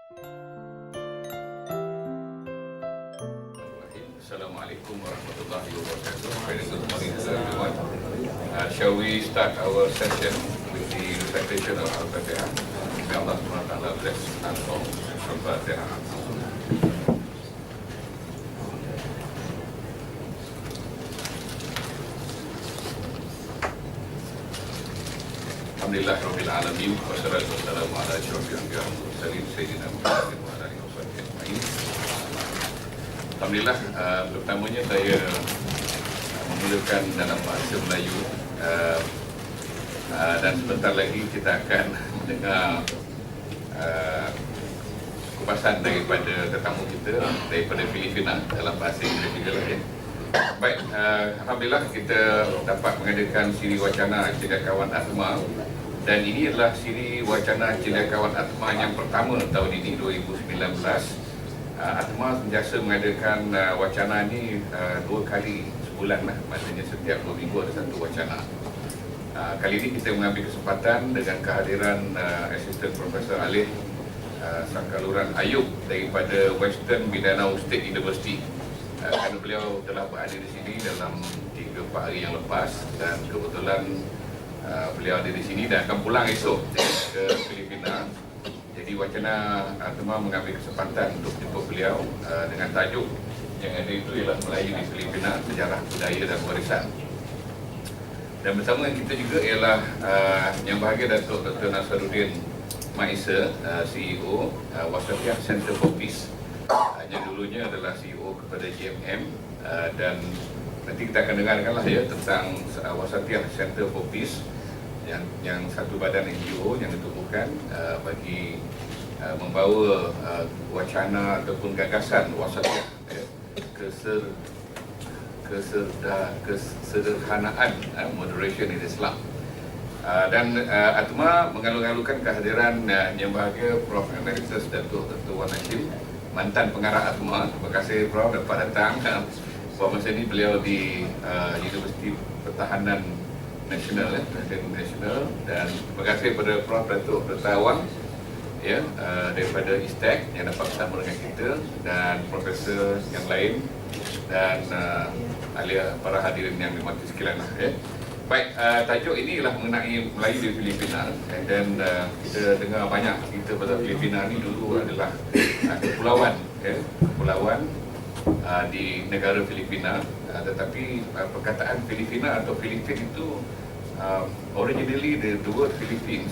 Assalamualaikum warahmatullahi wabarakatuh. Very good morning to everyone. Shall we start our session with the recitation of Al-Fatihah? May Allah SWT bless us all. Al-Fatihah. Alhamdulillah Rabbil Alamin. Wassalatu wassalamu ala asyrafil anbiya wal mursalin Sayyidina Muhammadin wa ala alihi wasahbihi ajma'in. Alhamdulillah, pertamanya saya memulakan dalam bahasa Melayu dan sebentar lagi kita akan mendengar kupasan daripada tetamu kita daripada Filipina dalam bahasa Inggeris juga lah ya. Baik, Alhamdulillah kita dapat mengadakan siri Wacana Cendekiawan ATMA, dan ini adalah siri Wacana Cendekiawan ATMA yang pertama tahun ini 2019. ATMA sentiasa mengadakan wacana ni 2 kali sebulan lah, maksudnya setiap 2 minggu ada satu wacana. Kali ini kita mengambil kesempatan dengan kehadiran Assistant Profesor Alih Sangkaluran Ayub daripada Western Mindanao State University. Kerana beliau telah berada di sini dalam 3-4 hari yang lepas, dan kebetulan beliau ada di sini dan akan pulang esok ke Filipina. Jadi Wacana ATMA mengambil kesempatan untuk jemput beliau dengan tajuk yang ada itu ialah Melayu di Filipina, Sejarah, Budaya dan Warisan. Dan bersama kita juga ialah Yang Bahagia Datuk Dr. Nasaruddin Maisa, CEO Wasatiyah Center for Peace, yang dulunya adalah CEO kepada GMM, dan nanti kita akan dengarkanlah ya tentang Wasatiyah Center for Peace yang satu badan NGO yang ditubuhkan bagi membawa wacana ataupun gagasan wasatiyah kesederhanaan, moderation in Islam. Dan ATMA mengalu-alukan kehadiran Yang Bahagia Prof. Emeritus Datuk Dr. Wan Hashim, mantan pengarah ATMA. Terima kasih Prof dapat datang. Masa ini beliau di Universiti Pertahanan Nasional, Nasional, dan terima kasih kepada Prof. Datuk Dr. Awang ya, daripada Institut yang dapat bersama dengan kita, dan profesor yang lain, dan para hadirin yang dimati sekalian ya. Baik, tajuk ini ialah mengenai Melayu di Filipina, dan kita dengar banyak cerita pasal Filipina ni dulu adalah kepulauan ya, kepulauan di negara Filipina, tetapi perkataan Filipina atau Filipin itu originally the word Philippines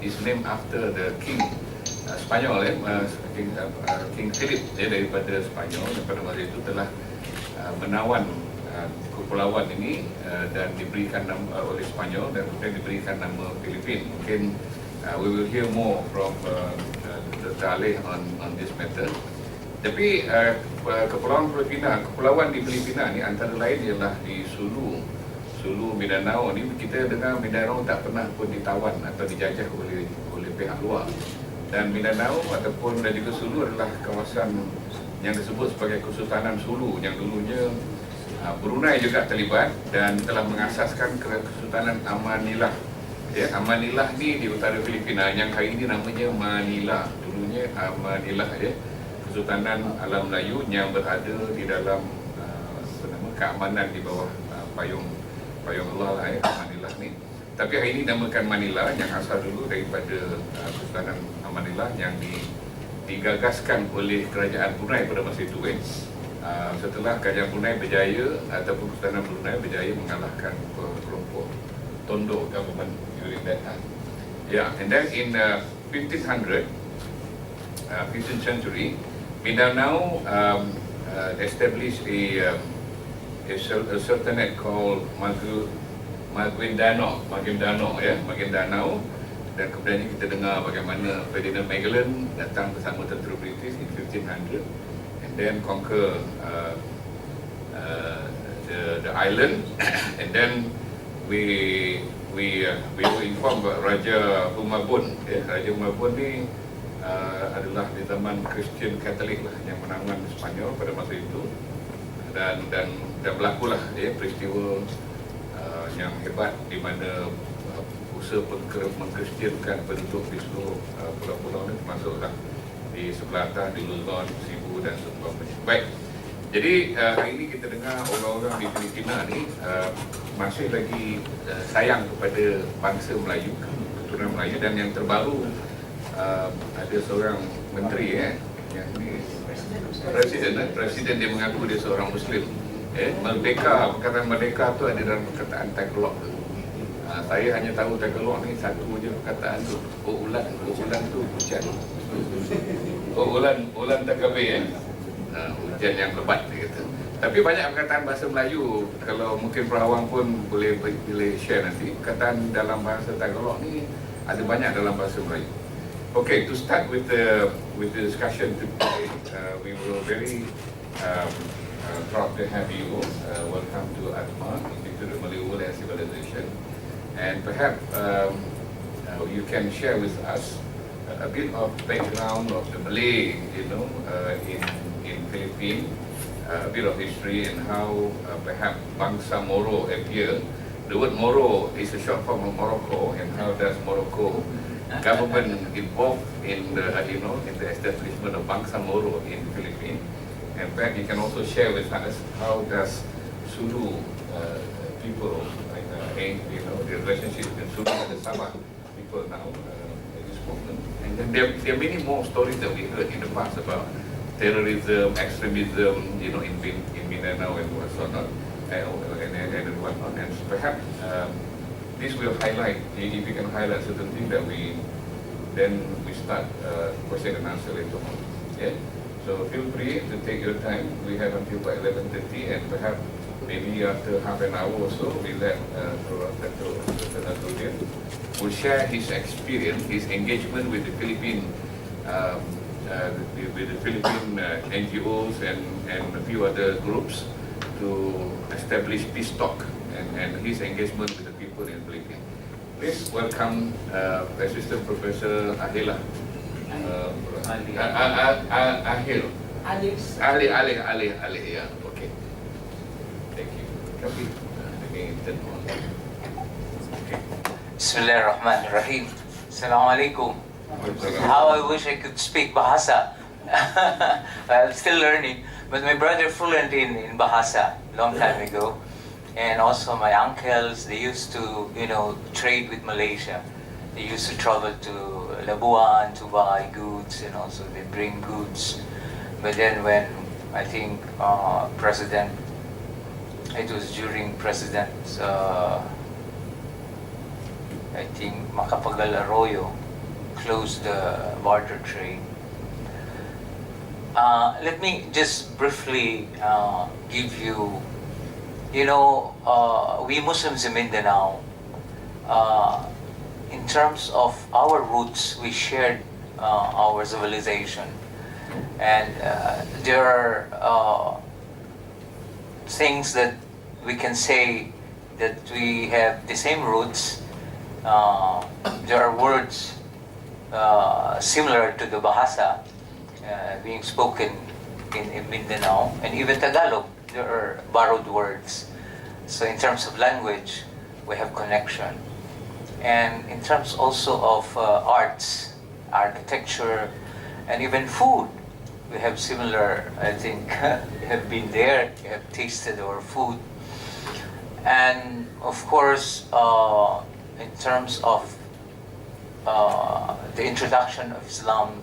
is named after the king Spanyol King Philip ya, daripada Spanyol, dan pada masa itu telah menawan kepulauan ini dan diberikan nama oleh Spanyol, dan kemudian diberikan nama Filipin. Mungkin we will hear more from Dr. Alih on this matter. Tapi kepulauan Filipina, kepulauan di Filipina ni antara lain ialah di Sulu Mindanao ni. Kita dengar Mindanao tak pernah pun ditawan atau dijajah oleh pihak luar, dan Mindanao ataupun dan juga Sulu adalah kawasan yang disebut sebagai Kesultanan Sulu, yang dulunya Brunei juga terlibat dan telah mengasaskan Kesultanan Amanillah ya. Amanillah ni di utara Filipina yang hari ini namanya Manila, dulunya Amanillah ya, Kesultanan Alam Melayu yang berada di dalam keamanan di bawah payung Allah lah ya, Manila ni. Tapi hari ini namakan Manila, yang asal dulu daripada Kesultanan Amanillah yang digagaskan oleh Kerajaan Brunei pada masa itu setelah Kerajaan Brunei berjaya ataupun Kesultanan Brunei berjaya mengalahkan kelompok Tondo government during that time. Yeah, and then in 1500 15th century, Mindanao established a sultanate called Maguindanao, dan kemudian kita dengar bagaimana Ferdinand Magellan datang bersama tentera British in 1500 and then conquer the island, and then we were informed about Raja Humabon. Raja Humabon ni adalah di zaman Kristian Katolik lah yang menawan Spanyol pada masa itu, dan berlakulah peristiwa yang hebat di mana usaha mengkristiankan penduduk di seluruh pulau-pulau ini, termasuklah di sebelah atas, di Luzon, Cebu dan seumpamanya. Baik, jadi hari ini kita dengar orang-orang di Filipina ni masih lagi sayang kepada bangsa Melayu, keturunan Melayu, dan yang terbaru ada seorang menteri yang ni presiden dia mengaku dia seorang Muslim. Merdeka, perkataan merdeka tu ada dalam perkataan Tagalog tu. Saya hanya tahu Tagalog ni satu je perkataan tu. Ulan tu hujan. Ulan Tagabe hujan yang lebat dia kata. Tapi banyak perkataan bahasa Melayu, kalau mungkin perawang pun boleh share nanti. Perkataan dalam bahasa Tagalog ni ada banyak dalam bahasa Melayu. Okay, to start with the discussion today, we were very proud to have you. Welcome to ATMA, Institut Melayu and Civilization. And perhaps you can share with us a bit of background of the Malay, in Philippines, a bit of history and how perhaps Bangsa Moro appeared. The word Moro is a short form of Morocco, and how does Morocco government involved in the in the establishment of Bangsa Moro in Philippines. And perhaps you can also share with us how does Sulu people, the relationship between Sulu and the Sabah people now at this moment. And then there are many more stories that we heard in the past about terrorism, extremism, in Mindanao and whatnot, and whatnot. And perhaps this will highlight, if you can highlight certain things that we start question and answer later on. Yeah. So feel free to take your time. We have until by 11:30, and perhaps maybe after half an hour or so, we let Tamadun will share his experience, his engagement with the Philippine NGOs and a few other groups to establish peace talk and his engagement with the people in Philippines. Please welcome Assistant Professor Ahila. Ahil. Ali, yeah, okay. Thank you. Kami, turn on. Okay. Bismillahirrahmanirrahim. Assalamualaikum. How I wish I could speak Bahasa. I'm still learning, but my brother fluent in Bahasa long time ago. And also my uncles, they used to, trade with Malaysia. They used to travel to Labuan to buy goods, and also they bring goods. But then when I think it was during President, I think Macapagal Arroyo closed the barter trade. Let me just briefly give you, we Muslims in Mindanao, in terms of our roots, we shared our civilization. And there are things that we can say that we have the same roots. There are words similar to the Bahasa being spoken in Mindanao, and even Tagalog, there are borrowed words. So in terms of language, we have connection. And in terms also of arts, architecture, and even food, we have similar, I think, you have been there, you have tasted our food. And of course, in terms of the introduction of Islam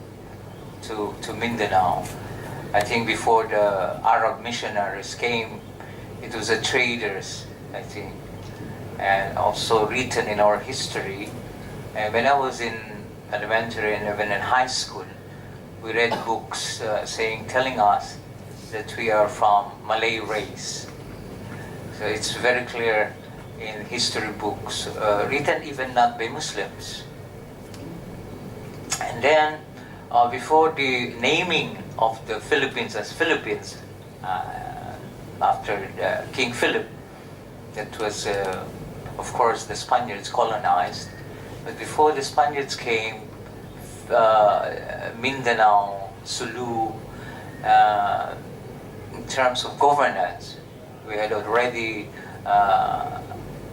to Mindanao, I think before the Arab missionaries came, it was the traders, I think, and also written in our history. And when I was in elementary and even in high school, we read books telling us that we are from Malay race. So it's very clear in history books, written even not by Muslims. And then, before the naming of the Philippines as Philippines, after King Philip, that was, of course, the Spaniards colonized. But before the Spaniards came, Mindanao, Sulu, in terms of governance, we had already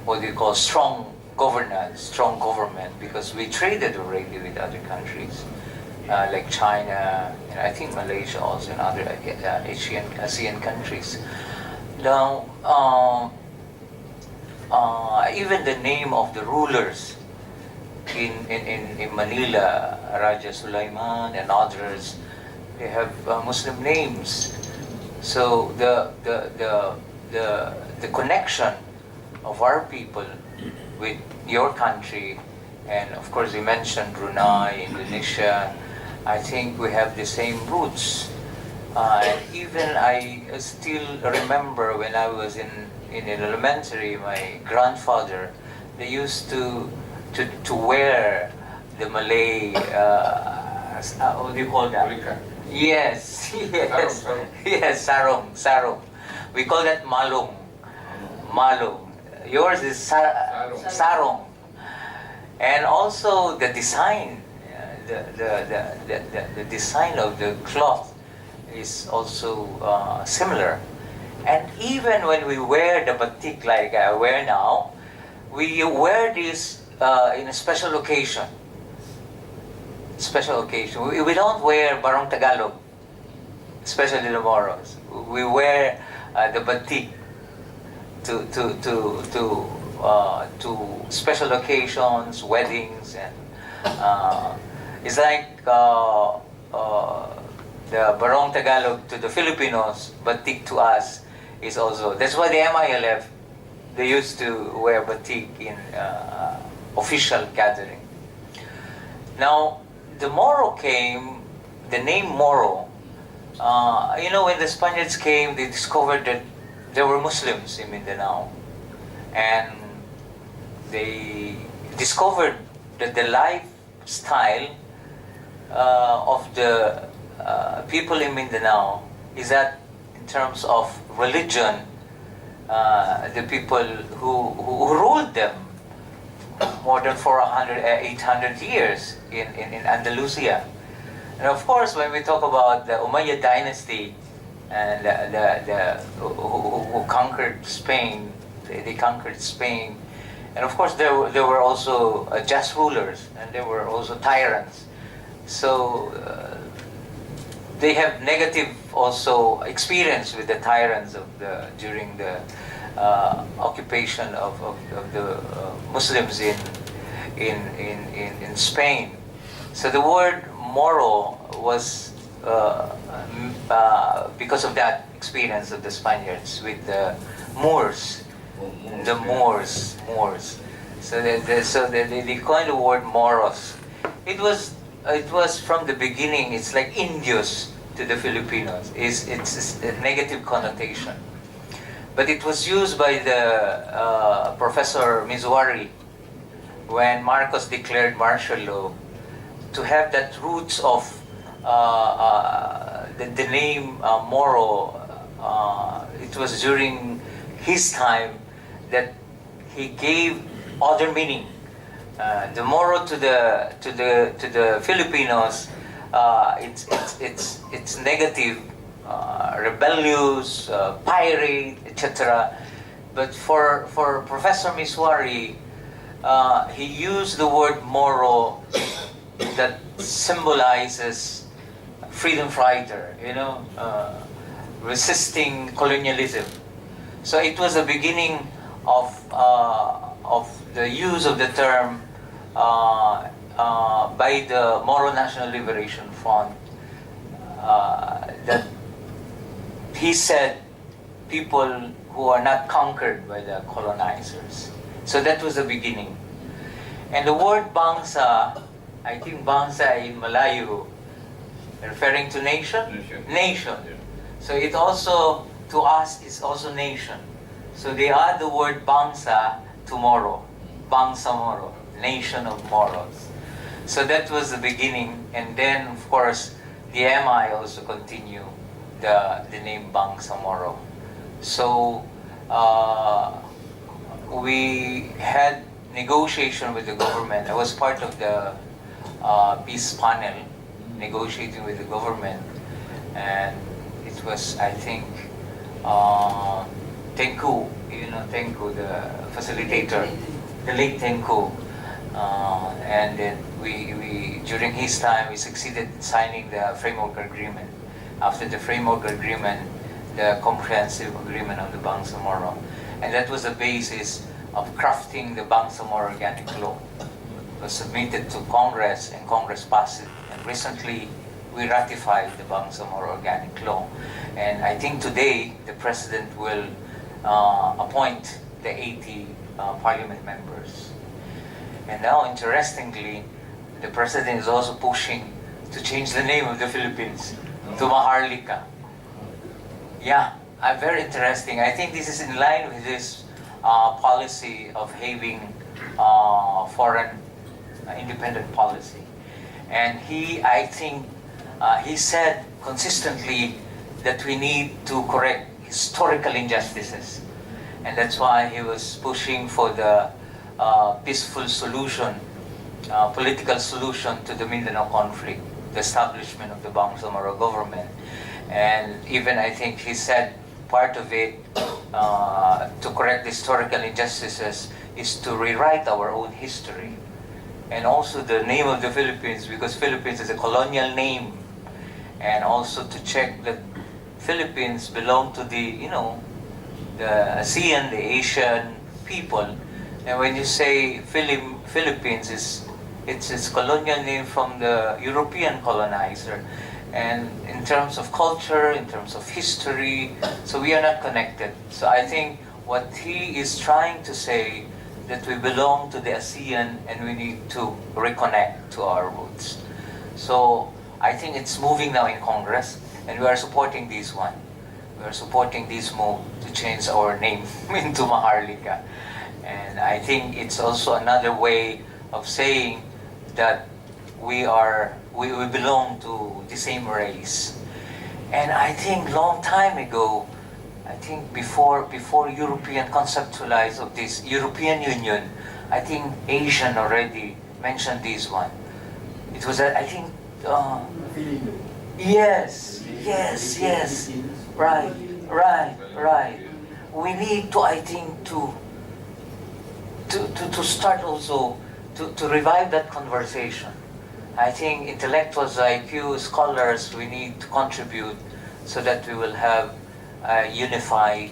what you call strong governance, strong government, because we traded already with other countries. like China, and I think Malaysia also, and other ASEAN countries. Now, even the name of the rulers in Manila, Raja Sulaiman and others, they have Muslim names. So the connection of our people with your country, and of course you mentioned Brunei, Indonesia, I think we have the same roots. And even I still remember when I was in elementary, my grandfather, they used to wear the Malay, what do you call that? Bolehkah? Yes, yes, Sarung. yes, sarung. We call that malung. Yours is sarung. And also the design, the design of the cloth is also similar. And even when we wear the batik like I wear now, we wear this in a special occasion. We don't wear barong Tagalog, especially the Moros. We wear the batik to special occasions, weddings, and it's like the barong Tagalog to the Filipinos, batik to us is also. That's why the MILF, they used to wear batik in official gathering. Now, the Moro came, the name Moro, when the Spaniards came, they discovered that there were Muslims in Mindanao. And they discovered that the lifestyle of the people in Mindanao is that in terms of religion, the people who ruled them more than 800 years in Andalusia. And of course, when we talk about the Umayyad dynasty and who conquered Spain, they conquered Spain. And of course, there were also just rulers, and there were also tyrants. So they have negative also experience with the tyrants during the occupation of the Muslims in Spain. So the word Moro was because of that experience of the Spaniards with the Moors. The Moors. So they coined the word Moros. It was from the beginning. It's like Indios to the Filipinos. It's a negative connotation, but it was used by the Professor Misuari when Marcos declared martial law to have that roots of the name Moro. It was during his time that he gave other meaning. The Moro to the Filipinos, it's negative, rebellious, pirate, etc. But for Professor Misuari, he used the word Moro that symbolizes freedom fighter, resisting colonialism. So it was the beginning of the use of the term by the Moro National Liberation Front, that he said people who are not conquered by the colonizers. So that was the beginning. And the word bangsa, I think bangsa in Melayu, referring to nation? Nation. Yeah. So it also, to us, is also nation. So they add the word bangsa to Moro. Bangsa Moro, nation of Moros. So that was the beginning. And then, of course, the MI also continue the name Bangsa Moro. So we had negotiation with the government. I was part of the peace panel negotiating with the government, and it was, I think, Tengku, the facilitator, the late Tengku, And then we during his time we succeeded in signing the framework agreement. After the framework agreement, the comprehensive agreement on the Bangsamoro, and that was the basis of crafting the Bangsamoro organic law. It was submitted to Congress and Congress passed it. And recently we ratified the Bangsamoro organic law, and I think today the president will appoint the 80 parliament members. And now, interestingly, the president is also pushing to change the name of the Philippines to Maharlika. Yeah, very interesting. I think this is in line with this policy of having foreign independent policy. And I think, he said consistently that we need to correct historical injustices. And that's why he was pushing for the peaceful solution, political solution to the Mindanao conflict, the establishment of the Bangsamoro government. And even I think he said part of it, to correct the historical injustices, is to rewrite our own history. And also the name of the Philippines, because Philippines is a colonial name. And also to check that Philippines belong to the the ASEAN, the Asian people. And when you say Philippines, it's colonial name from the European colonizer. And in terms of culture, in terms of history, so we are not connected. So I think what he is trying to say, that we belong to the ASEAN and we need to reconnect to our roots. So I think it's moving now in Congress, and we are supporting this one. We are supporting this move to change our name into Maharlika. And I think it's also another way of saying that we belong to the same race. And I think long time ago, I think before European conceptualized of this European Union, I think Asian already mentioned this one. It was, I think, yes, right. We need to, I think, to start also to revive that conversation. I think intellectuals, IQ scholars, we need to contribute so that we will have unified,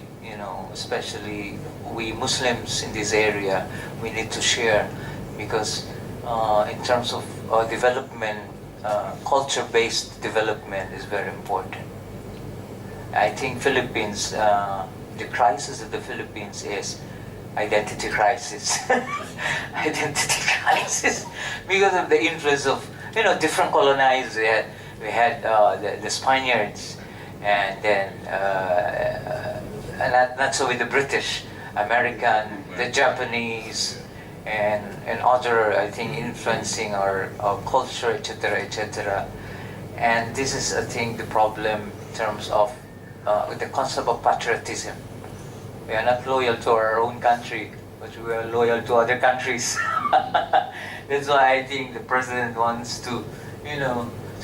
especially we Muslims in this area, we need to share, because in terms of development, culture-based development is very important. I think Philippines, the crisis of the Philippines is identity crisis. Identity crisis because of the influence of different colonizers. We had the Spaniards, and then not so with the British, American, the Japanese, and other, I think, influencing our culture, etc. And this is, I think, the problem in terms of the concept of patriotism. We are not loyal to our own country, but we are loyal to other countries. That's why I think the president wants to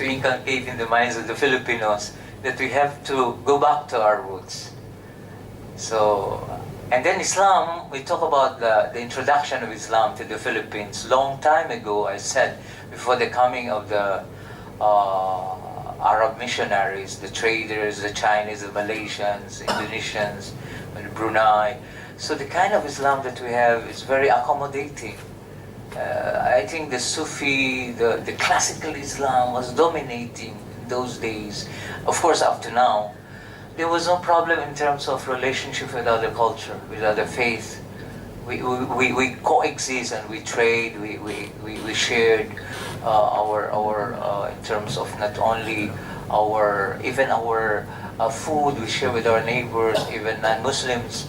inculcate in the minds of the Filipinos that we have to go back to our roots. So, and then Islam, we talk about the introduction of Islam to the Philippines. Long time ago, I said, before the coming of the Arab missionaries, the traders, the Chinese, the Malaysians, Indonesians, and Brunei. So the kind of Islam that we have is very accommodating. I think the Sufi, the classical Islam was dominating in those days. Of course, up to now, there was no problem in terms of relationship with other culture, with other faith. We coexist and we trade. We shared our in terms of not only our food we share with our neighbors, even non-Muslims.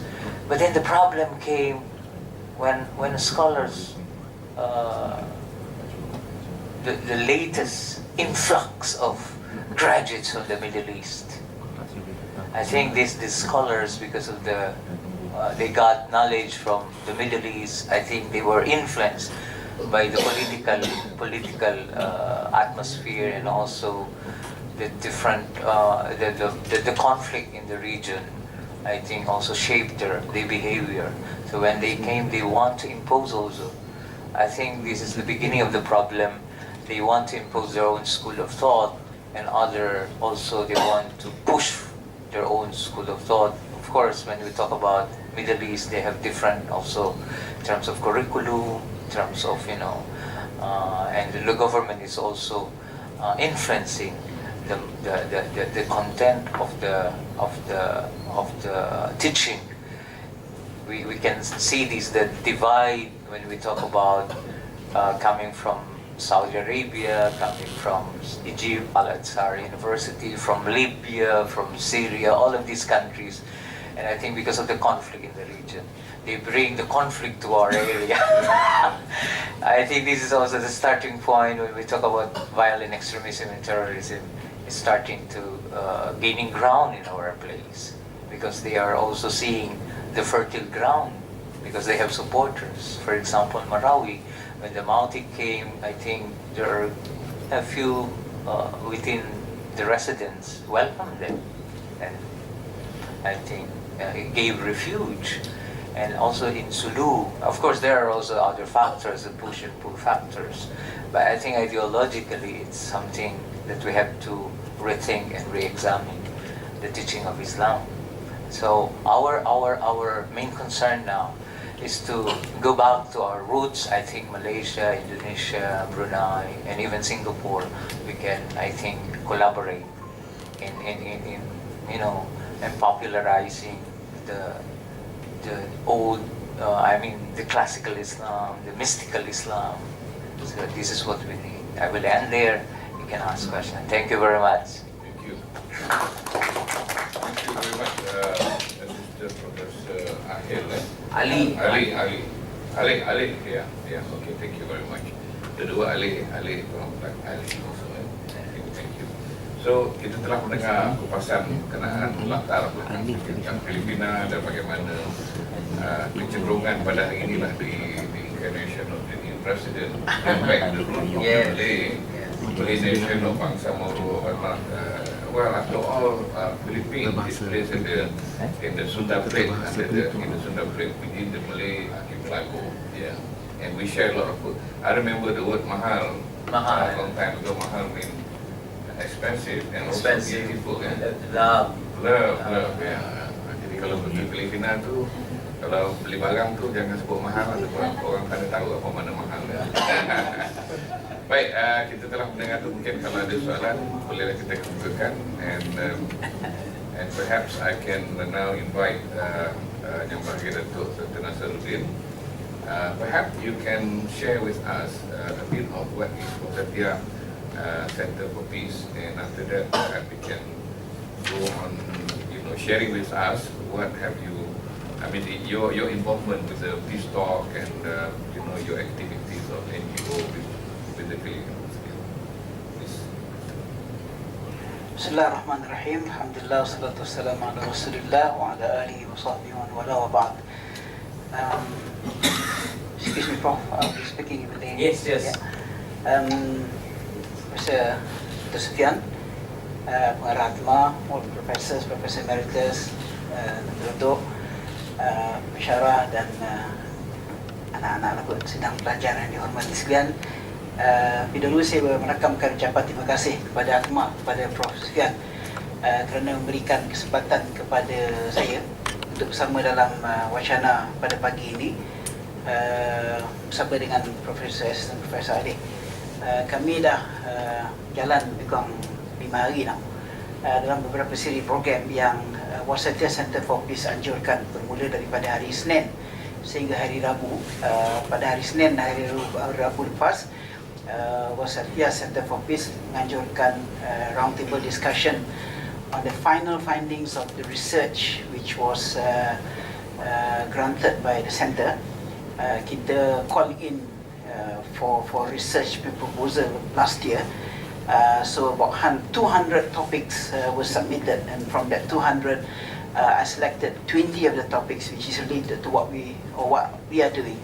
But then the problem came when scholars, the latest influx of graduates from the Middle East. I think these scholars, because of they got knowledge from the Middle East. I think they were influenced by the political atmosphere, and also the different the conflict in the region. I think also shaped their behavior. So when they came, they want to impose also I think this is the beginning of the problem. They want to impose their own school of thought, and other also they want to push their own school of thought. Of course, when we talk about Middle East, they have different also in terms of curriculum, in terms of and the government is also influencing the content of the teaching. We can see this the divide when we talk about coming from Saudi Arabia, coming from Egypt, Al-Azhar University, from Libya, from Syria, all of these countries. And I think because of the conflict in the region, they bring the conflict to our area. I think this is also the starting point when we talk about violent extremism and terrorism. It's starting to gaining ground in our place, because they are also seeing the fertile ground, because they have supporters. For example, Marawi, when the Mauti came, I think there are a few within the residents welcomed them, and I think it gave refuge. And also in Sulu, of course there are also other factors, the push and pull factors, but I think ideologically it's something that we have to rethink and re-examine the teaching of Islam. So our main concern now is to go back to our roots. I think Malaysia, Indonesia, Brunei, and even Singapore, we can, I think, collaborate in and popularizing the old, the classical Islam, the mystical Islam. So this is what we need. I will end there. You can ask questions. Thank you very much. Thank you. Thank you very much, Professor Ahil. Ali. Yeah. Okay, thank you very much. Kedua Ali from Black Ali also. Thank you. So kita telah mendengar kupasan berkenaan latar belakang yang Filipina dan bagaimana kecenderungan pada hari inilah di incarnation of the new president, back the root of the Malay nation of bangsa Moro. Well, after all, Philippines is placed in the Sunda plate, in the Sunda plate within the Malay archipelago. Yeah, and we share a lot of food. I remember the word mahal. A long time ago. Mahal means expensive and also beautiful. Love. Yeah. Jadi kalau pergi Filipina tu, kalau beli barang tu jangan sebut mahal, orang pada tahu apa mana mahal. Baik, kita telah mendengar tu, mungkin kalau ada soalan bolehlah kita kemukakan, and perhaps I can now invite Yang Bahagia Datuk Dr. Nasaruddin. Perhaps you can share with us a bit of what is Budaya Center for Peace, and after that we can go on, sharing with us what have you, your involvement with the peace talk and your activities of NGO with the Filipinos. Please. Bismillahirrahmanirrahim. Alhamdulillah, wassalatu wassalamu ala Rasulillah wa ala alihi wa sahbihi wa wala wa ba'd. Excuse me, Prof. I'll be speaking with the English. Yes. Professor Sufyan, pengarah ATMA, all professors, Professor Emeritus, Datuk, pensyarah dan anak-anak sedang pelajar yang dihormati sekalian. Lebih dahulu saya merakamkan ucapan terima kasih kepada ATMA, kepada Prof. Sufyan kerana memberikan kesempatan kepada saya untuk bersama dalam Wacana pada pagi ini bersama dengan Profesor S dan Profesor Ali. Kami dah jalan lebih kurang 5 hari now dalam beberapa siri program yang Warisan Center for Peace anjurkan, bermula daripada hari Isnin sehingga hari Rabu. Pada hari Isnin dan hari Rabu lepas, Warisan Center for Peace menganjurkan roundtable discussion on the final findings of the research which was granted by the center. Kita call in for research proposal last year. So about 200 topics were submitted, and from that 200 I selected 20 of the topics which is related to what we are doing.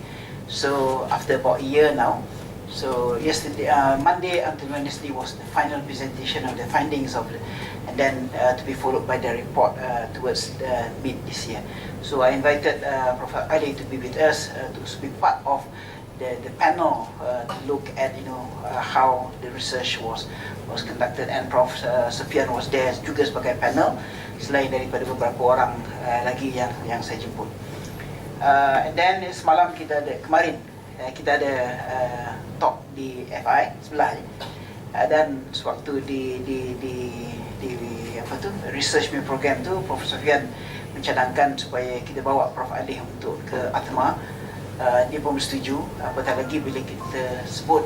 So after about a year now, so yesterday, Monday until Wednesday was the final presentation of the findings of and then to be followed by the report towards mid this year. So I invited Prof. Ali to be with us to be part of the panel to look at how the research was conducted, and Prof Sufian was there juga sebagai panel selain daripada beberapa orang lagi yang saya jemput. And then semalam kemarin kita ada talk di FI sebelah ni, dan sewaktu di research program tu Prof Sufian mencadangkan supaya kita bawa Prof Alih untuk ke ATMA. Dia pun setuju, apatah lagi bila kita sebut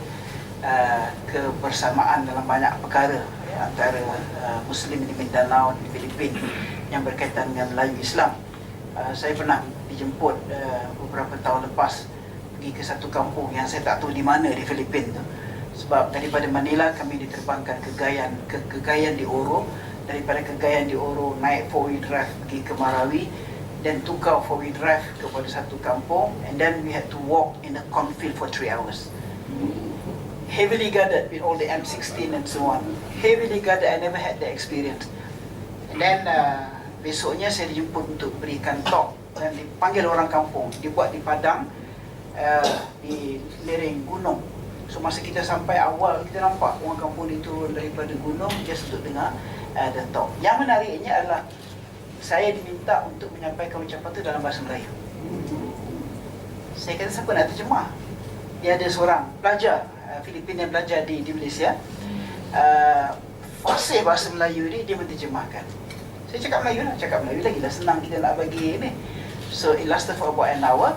kebersamaan dalam banyak perkara antara Muslim di Mindanao, di Filipina yang berkaitan dengan Melayu Islam. Saya pernah dijemput beberapa tahun lepas pergi ke satu kampung yang saya tak tahu di mana di Filipina tu. Sebab daripada Manila kami diterbangkan ke Cagayan de Oro, daripada Cagayan de Oro naik 4-wheel drive pergi ke Marawi, dan tukar 4-wheel drive kepada satu kampung, and then we had to walk in a cornfield for 3 hours. Heavily guarded with all the M16 and so on. Heavily guarded, I never had that experience. And then besoknya saya dijemput untuk berikan talk, dan dipanggil orang kampung, dibuat di padang, di lereng gunung. So masa kita sampai awal, kita nampak orang kampung itu daripada gunung just untuk dengar the talk. Yang menariknya adalah saya diminta untuk menyampaikan ucapan itu dalam bahasa Melayu. Saya kata, siapa nak terjemah? Dia ada seorang pelajar Filipina yang belajar di Malaysia, fasih bahasa Melayu dia menterjemahkan. Saya cakap Melayu lagi lah, senang kita nak bagi ni. So it lasted for about an hour.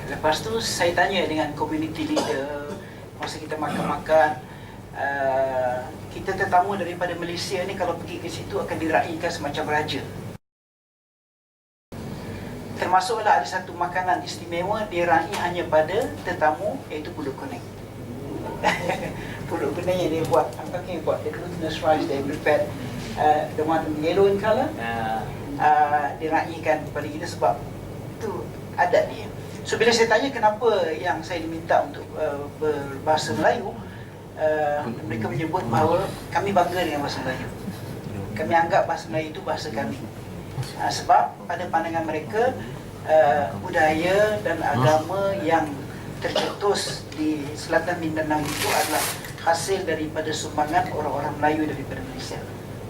Lepas tu saya tanya dengan community leader, masa kita makan-makan, kita tetamu daripada Malaysia ni kalau pergi ke situ akan diraikan semacam raja. Termasuklah ada satu makanan istimewa diraih hanya pada tetamu, iaitu pulut kuning. Pulut kuning yang dia buat, I'm talking about the glutinous rice they prepared, the one yellow in colour, diraihkan kepada kita sebab itu adat dia. So bila saya tanya kenapa yang saya diminta untuk berbahasa Melayu, mereka menyebut bahawa kami bangga dengan bahasa Melayu. Kami anggap bahasa Melayu itu bahasa kami. Sebab pada pandangan mereka, budaya dan agama yang tercetus di selatan Mindanao itu adalah hasil daripada sumbangan orang-orang Melayu daripada Malaysia.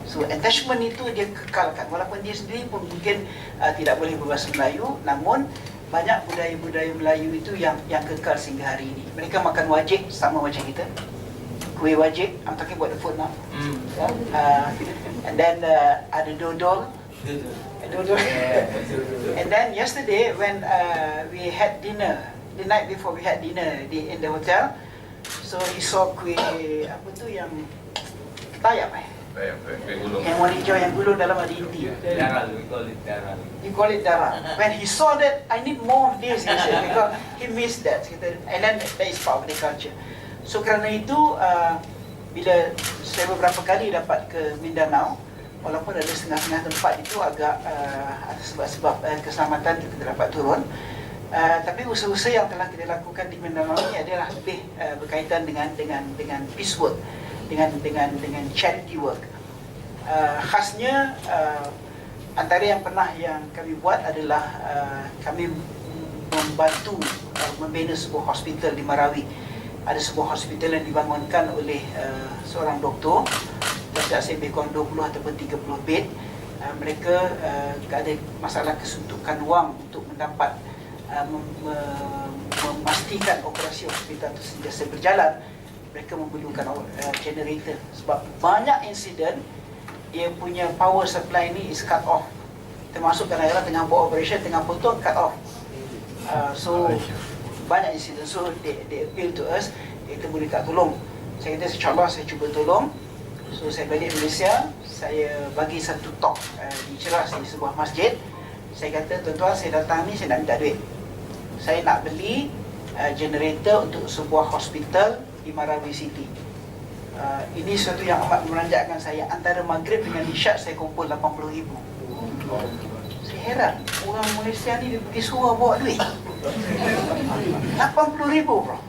So attachment itu dia kekalkan, walaupun dia sendiri pun mungkin tidak boleh berbahasa Melayu, namun banyak budaya-budaya Melayu itu yang kekal sehingga hari ini. Mereka makan wajik sama macam kita. Kuih wajik, I'm talking about the food now. And then ada dodol. And then yesterday when we had dinner, the night before we had dinner in the hotel, so he saw kuih apa tu yang tayap yang warna hijau yang gulung dalam ada inti. Daral, we call it daral. You call it daral. When he saw that, I need more of this, he said, because he missed that. And then that is part of the culture. So kerana itu, bila saya beberapa kali dapat ke Mindanao, walaupun ada setengah-setengah tempat itu agak ada sebab-sebab keselamatan kita dapat turun, tapi usaha-usaha yang telah kita lakukan di Mindanao ini adalah lebih berkaitan dengan peace work, dengan charity work. Khasnya antara yang kami buat adalah kami membantu membina sebuah hospital di Marawi. Ada sebuah hospital yang dibangunkan oleh seorang doktor, tidak lebih kurang 20 ataupun 30 bed. Mereka ada masalah kesuntukan wang untuk mendapat memastikan operasi hospital itu sentiasa berjalan. Mereka memerlukan generator sebab banyak insiden dia punya power supply ni is cut off, termasuk kadang-kadang tengah buat operation, tengah potong, cut off. So banyak insiden, so they appeal to us, kita boleh tak tolong. Saya kata insyaAllah saya cuba tolong. So saya balik Malaysia, saya bagi satu talk di Ceras di sebuah masjid. Saya kata, tuan-tuan, saya datang ni saya nak minta duit. Saya nak beli generator untuk sebuah hospital di Marawi City. Ini sesuatu yang amat meranjakkan saya. Antara maghrib dengan isyak saya kumpul 80,000. Saya heran, orang Malaysia ni dia pergi surau bawa duit 80,000 bro.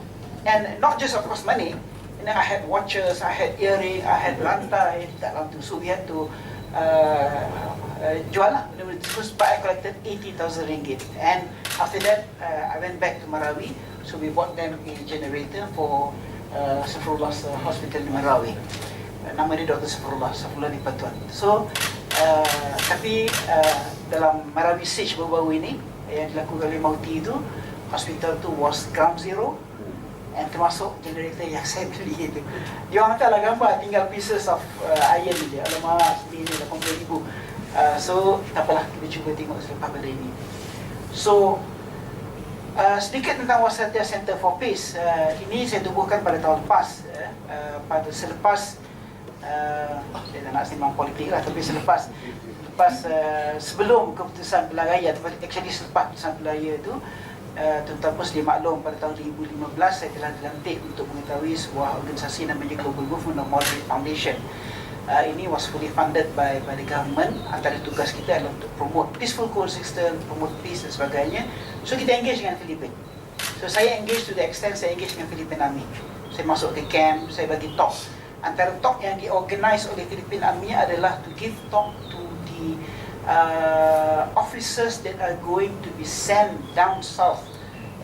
And not just of course money, and then I had watches, I had earring, I had rantai dalam tu. So we had to jual lah benda-benda. Terus I collected 80,000 ringgit. And after that I went back to Marawi. So we bought them a generator for Safurullah's hospital di Marawi. Nama dia Dr. Safurullah di Patuan. So tapi dalam Marawi siege baru-baru ini yang dilakukan oleh Mauti itu, hospital tu was ground zero, and termasuk generator yang saya beli itu. Dia orang hantarlah gambar tinggal pieces of iron dia. Alamak, ni 80,000. So tak apalah, kita cuba tengok selepas pada ini. So sedikit tentang Wasatiyah Center for Peace. Ini saya tubuhkan pada tahun lepas, pada selepas saya tak nak sembang politik lah, tapi sebelum keputusan pilihan raya, actually selepas keputusan pilihan raya itu, tuan-tuan pun sedia maklum pada tahun 2015 saya telah dilantik untuk mengetahui sebuah organisasi namanya Global Movement of Moderate Foundation. Ini was fully funded by the government. Antara tugas kita adalah untuk promote peaceful coexistence, promote peace dan sebagainya. So kita engage dengan Filipina. So saya engage to the extent saya engage dengan Philippine Army. Saya masuk ke camp, saya bagi talk. Antara talk yang diorganize oleh Philippine Army adalah to give talk to the officers that are going to be sent down south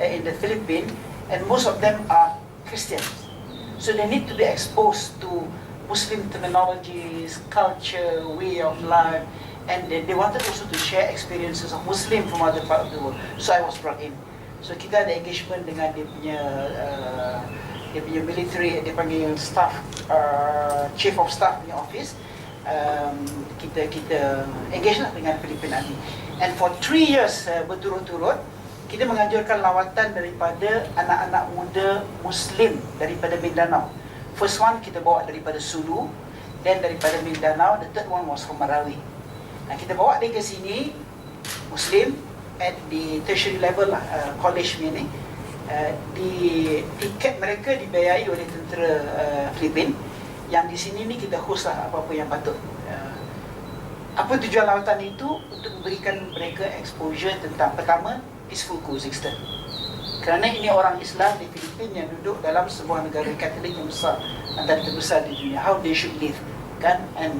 in the Philippines, and most of them are Christians. So they need to be exposed to Muslim terminologies, culture, way of life, and they wanted also to share experiences of Muslim from other part of the world. So I was brought in. So kita ada engagement dengan dia punya military, dia panggil staff, chief of staff punya office. Kita engage lah dengan Filipina Army. And for 3 years berturut-turut, kita menganjurkan lawatan daripada anak-anak muda Muslim daripada Mindanao. First one kita bawa daripada Sulu, then daripada Mindanao, the third one was from Marawi. Nah, kita bawa dia ke sini, Muslim, at the tertiary level lah, college ni. Di tiket mereka dibiayai oleh tentera Filipin. Yang di sini ni kita host lah apa-apa yang patut. Apa tujuan lawatan itu? Untuk memberikan mereka exposure tentang, pertama, peaceful coexistence. Kerana ini orang Islam di Filipina yang duduk dalam sebuah negara Katolik yang besar, antara terbesar di dunia, how they should live, kan? And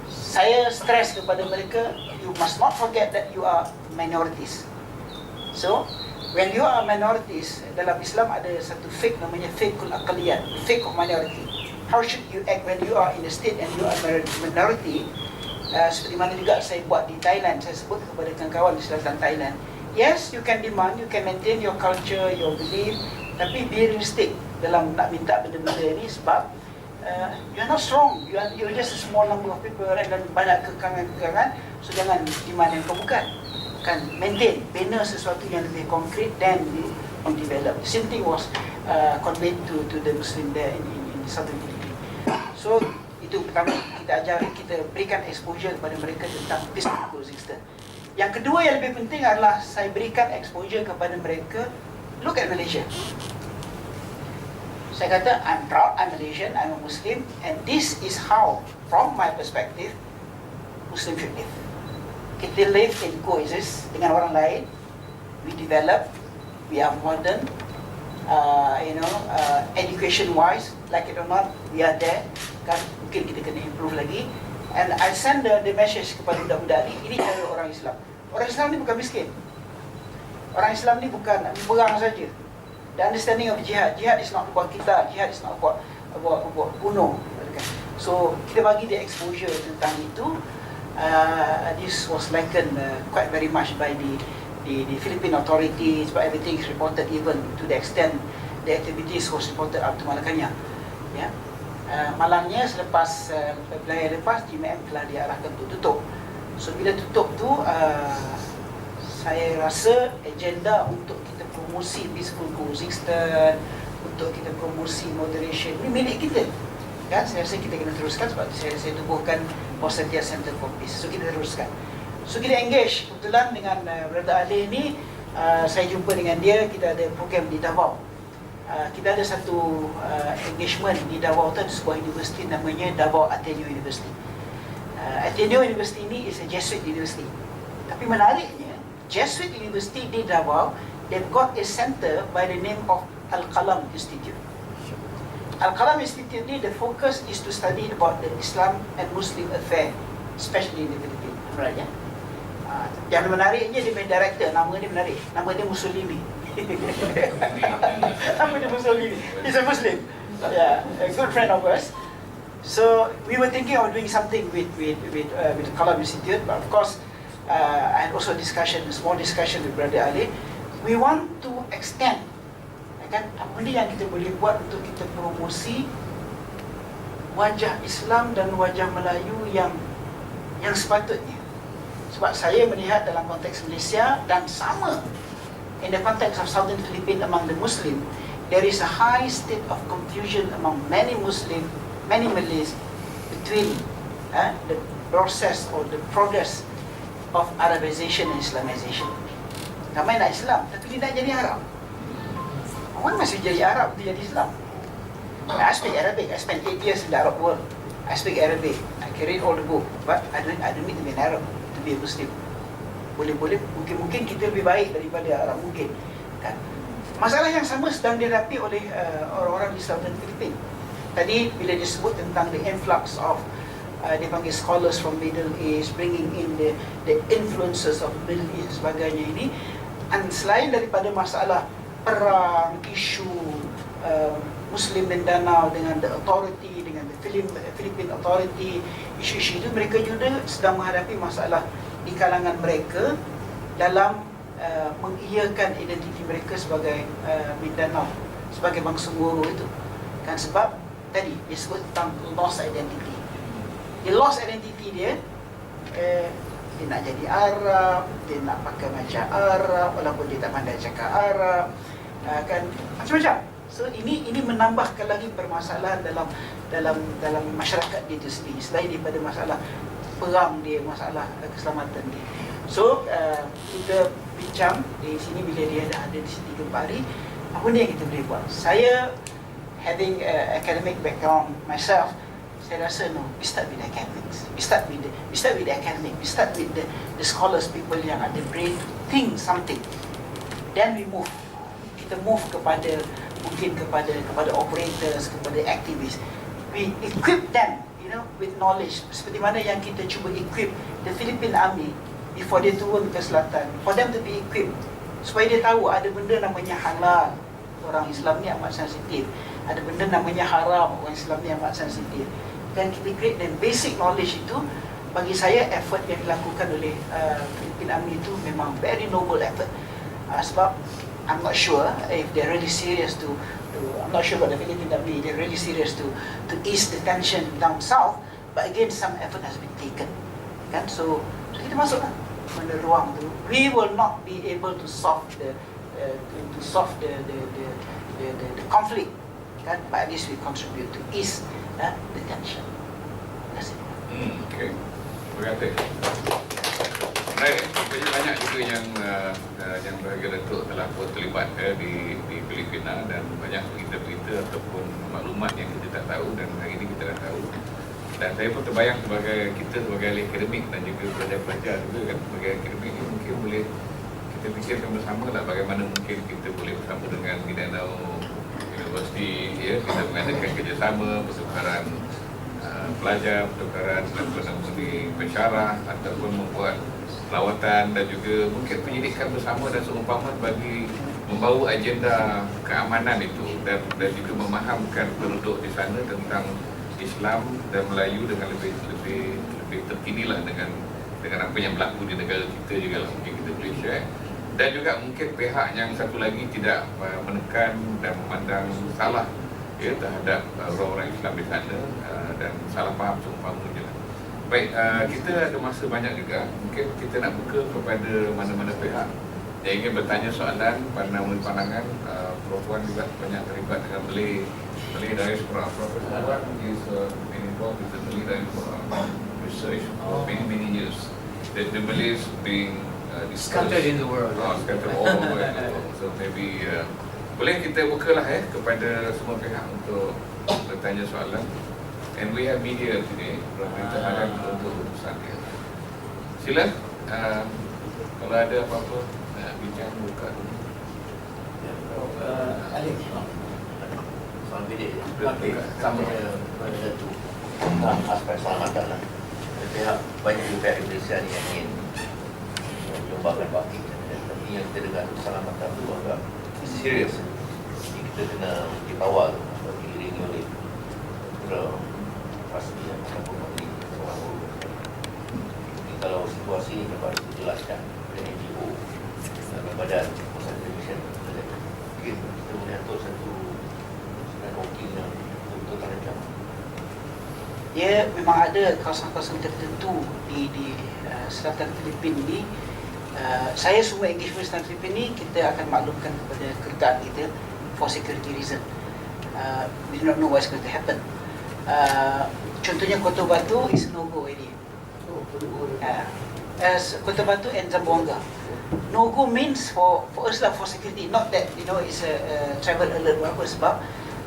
saya stress kepada mereka, you must not forget that you are minorities. So when you are minorities, dalam Islam ada satu fiqh namanya fiqhul aqliyat, fiqh of minority. How should you act when you are in a state and you are minority? Seperti mana juga saya buat di Thailand, saya sebut kepada kawan-kawan di selatan Thailand, yes, you can demand, you can maintain your culture, your belief, tapi be realistic dalam nak minta benda-benda ini, sebab you're not strong, you're just a small number of people, dan banyak kekangan-kekangan. So jangan demand yang kau bukan, kan, maintain, bina sesuatu yang lebih konkret, then you develop. The same thing was conveyed to the Muslim there in Southern Philippines. So itu pertama, kita berikan exposure kepada mereka tentang peaceful coexistence. Yang kedua yang lebih penting adalah saya berikan exposure kepada mereka, look at Malaysia. Saya kata, I'm proud, I'm Malaysian, I'm a Muslim, and this is how, from my perspective, Muslim should live. Kita live and coexist dengan orang lain, we develop, we are modern, education-wise, like it or not, we are there, kan, mungkin kita kena improve lagi. And I send the message kepada budak-budak ini cara orang Islam. Orang Islam ni bukan miskin. Orang Islam ni bukan berang saja. The understanding of jihad. Jihad is not buat kita. Jihad is not buat bunuh. So kita bagi dia exposure tentang itu. This was likened quite very much by the Philippine authorities, but everything is reported, even to the extent the activities was reported up to Malacanang. Yeah. Malangnya selepas pilihan lepas, GMM telah diarahkan untuk tutup. So bila tutup tu, saya rasa agenda untuk kita promosi peaceful coexistence, untuk kita promosi moderation, ini milik kita, kan? Saya rasa kita kena teruskan, sebab saya tubuhkan Wasatiyah Center for Peace. So kita teruskan. So kita engage. Kebetulan dengan Brother Ali ni, saya jumpa dengan dia, kita ada program di Davao. Kita ada satu engagement di Davao tu, ada sebuah universiti namanya Davao ATMA University. ATMA University ini is a Jesuit university. Tapi menariknya, Jesuit University di Davao, they've got a center by the name of Al-Qalam Institute. Al-Qalam Institute ni, the focus is to study about the Islam and Muslim affair, especially in the Philippines. Right, ya? Yang menariknya, dia punya director, nama dia menarik, nama dia Mussolini. Apa dia Mussolini? He's a Muslim. Yeah, a good friend of ours. So we were thinking of doing something with the Kalam Institute, but of course, and also a small discussion with Brother Ali. We want to extend, kan, apa ni yang kita boleh buat untuk kita promosi wajah Islam dan wajah Melayu yang sepatutnya. Sebab saya melihat dalam konteks Malaysia dan sama in the context of Southern Philippines among the Muslim, there is a high state of confusion among many Muslim, many Malays between the process or the progress of Arabization and Islamization. Ramai nak Islam, tapi dia nak jadi Arab. Orang masih jadi Arab, dia jadi Islam. I speak Arabic. I spent 8 years in the Arab world. I speak Arabic. I can read all the book, but I don't need to be an Arab to be a Muslim. Boleh-boleh, mungkin kita lebih baik daripada Arab mungkin. Kan? Masalah yang sama sedang dihadapi oleh orang-orang di Southern Philippines. Tadi bila disebut tentang the influx of dipanggil scholars from Middle East, bringing in the influences of Middle East sebagainya ini, dan selain daripada masalah perang, isu Muslim Mindanao dengan the authority, dengan the Philippine authority, isu-isu itu, mereka juga sedang menghadapi masalah di kalangan mereka dalam mengiyakan identiti mereka sebagai Mindanao, sebagai bangsa Moro itu. Kan sebab tadi disebut tentang lost identity. Dia lost identity dia, dia nak jadi Arab, dia nak pakai macam Arab walaupun dia tak pandai cakap Arab, kan macam-macam. So ini menambahkan lagi permasalahan dalam masyarakat dia itu sendiri, selain daripada masalah perang dia, masalah keselamatan dia. So kita bincang di sini bila dia dah ada di sini 3 hari, apa ni yang kita boleh buat. Saya having academic background myself, saya rasa no, we start with academics. We start with the academic. We start with the scholars, people yang ada brain to think something. Then we move. Kita move kepada mungkin kepada operators, kepada activists. We equip them, with knowledge. Seperti mana yang kita cuba equip the Philippine Army before dia turun ke selatan, for them to be equipped, supaya dia tahu ada benda namanya halal, orang Islam ni amat sensitif. Ada benda namanya haram, orang Islam ni amat sensitif. Dan kita create dan basic knowledge itu, bagi saya effort yang dilakukan oleh Philippine Army itu memang very noble effort. Sebab I'm not sure if they're really serious I'm not sure about the Philippine Army, they're really serious to ease the tension down south, but again some effort has been taken. Kan? So kita masuklah pada ruang tu. We will not be able to solve the conflict, kan? But at least we contribute to ease the tension. That's it. Okay. Terima kasih. Baik, jadi banyak juga yang berharga Datuk telah terlibat di Filipina, dan banyak berita-berita ataupun maklumat yang kita tak tahu, dan hari ini kita dah tahu. Dan saya pun terbayang sebagai ahli akademik dan juga pelajar-pelajar juga kan, sebagai akademik ini mungkin boleh kita fikirkan bersama lah bagaimana mungkin kita boleh bersama dengan Mindanao University, kita mengadakan kerjasama, pertukaran pelajar, pertukaran pensyarah ataupun membuat lawatan, dan juga mungkin penyidikan bersama dan seumpama bagi membawa agenda keamanan itu, dan juga memahamkan penduduk di sana tentang Islam dan Melayu dengan lebih terkinilah dengan apa yang berlaku di negara kita juga lah, mungkin kita boleh share. Dan juga mungkin pihak yang satu lagi tidak menekan dan memandang salah terhadap orang-orang Islam di sana, dan salah faham seumpamanya. Baik, kita ada masa banyak juga. Mungkin kita nak buka kepada mana-mana pihak yang ingin bertanya soalan, pandangan. Perempuan juga banyak terlibat dengan Malay diaspora. Perempuan is been involved with the Malay diaspora research for many years. The Malays being scattered in the world. Scattered all over in the world. So maybe boleh kita bukalah kepada semua pihak untuk bertanya soalan. And we have media today, ramai tahanan untuk urusan dia. Sila, kalau ada apa-apa bincang buka dulu. Alex, soal bidik. Okey, sama pada satu aspek selamatan lah. Pihak banyak juga pihak Indonesia yang ingin menyumbangkan baki, tapi yang kita dengar keselamatan itu agak serius. Jadi kita kena dikawal atau diiringi oleh pasti yang akan memberi seorang guru. Jadi kalau situasi ini dapat dijelaskan oleh NGO dan badan pusat television, mungkin kita boleh atur satu networking yang betul-betul terancam. Ya, memang ada kawasan-kawasan tertentu di selatan Filipina ni. Saya semua engagement selatan Filipina ni kita akan maklumkan kepada kedutaan kita for security reason. We do not know what's going to happen. Contohnya Kota Batu is no-go area. As Kota Batu and Zamboanga. No-go means for us lah, for security. Not that it's a travel alert or apa, sebab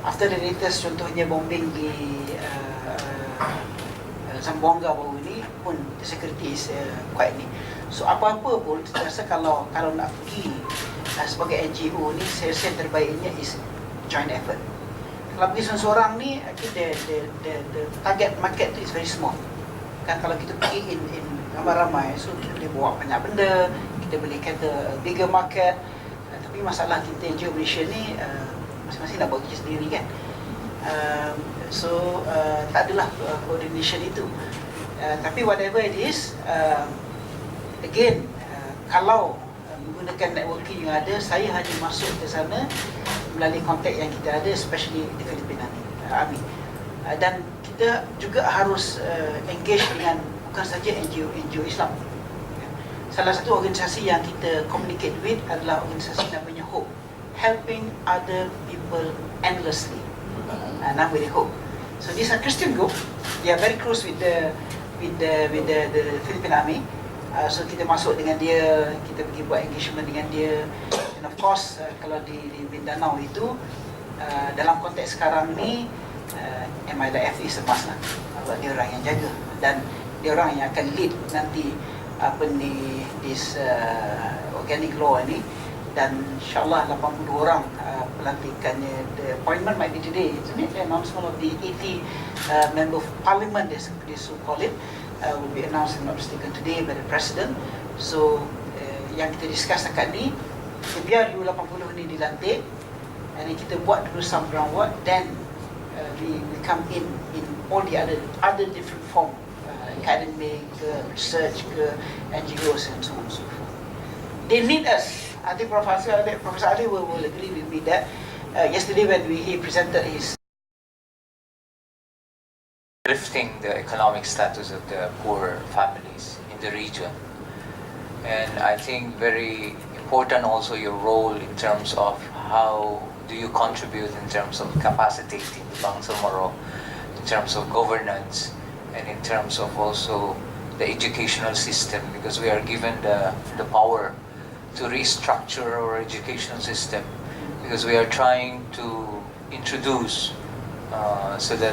after the latest contohnya bombing di Zamboanga baru ni pun the security is quite ni. So apa-apa pun saya rasa kalau nak pergi sebagai NGO ni, saya rasa yang terbaiknya is joint effort. Kalau pergi seorang-seorang ni, the target market tu is very small. Kan kalau kita pergi in ramai-ramai, so kita boleh bawa banyak benda, kita boleh kata bigger market. Tapi masalah kita NGO Malaysia ni masing-masing nak buat kerja sendiri kan. So tak adalah coordination itu. Tapi whatever it is, again, kalau menggunakan networking yang ada, saya hanya masuk ke sana melalui kontak yang kita ada, especially di Filipina ni, AMI. Dan kita juga harus engage dengan bukan saja NGO Islam. Salah satu organisasi yang kita communicate with adalah organisasi namanya HOPE, Helping Other People Endlessly. Nama dia HOPE. So these are Christian group. They are very close with the Philippine Army. So kita masuk dengan dia, kita pergi buat engagement dengan dia. And of course kalau di Mindanao itu dalam konteks sekarang ni MILF is a must lah. Dia orang yang jaga dan dia orang yang akan lead nanti this organic law ini. Dan insyaAllah 80 orang pelantikannya. The appointment might be today, isn't it? The announcement of the 80 member of parliament, they so call it, will be announced, if not mistaken, today by the president. So yang kita discuss dekat ni, kita biar dulu 80 ni dilantik, and then kita buat dulu some groundwork, then we come in all the other different form, academic, research, NGOs and so on and so forth. They need us. I think Professor Ali will agree with me that yesterday when he presented his lifting the economic status of the poor families in the region. And I think very important also your role in terms of how do you contribute in terms of capacitating the Bangsamoro, in terms of governance, and in terms of also the educational system, because we are given the power to restructure our educational system, because we are trying to introduce so that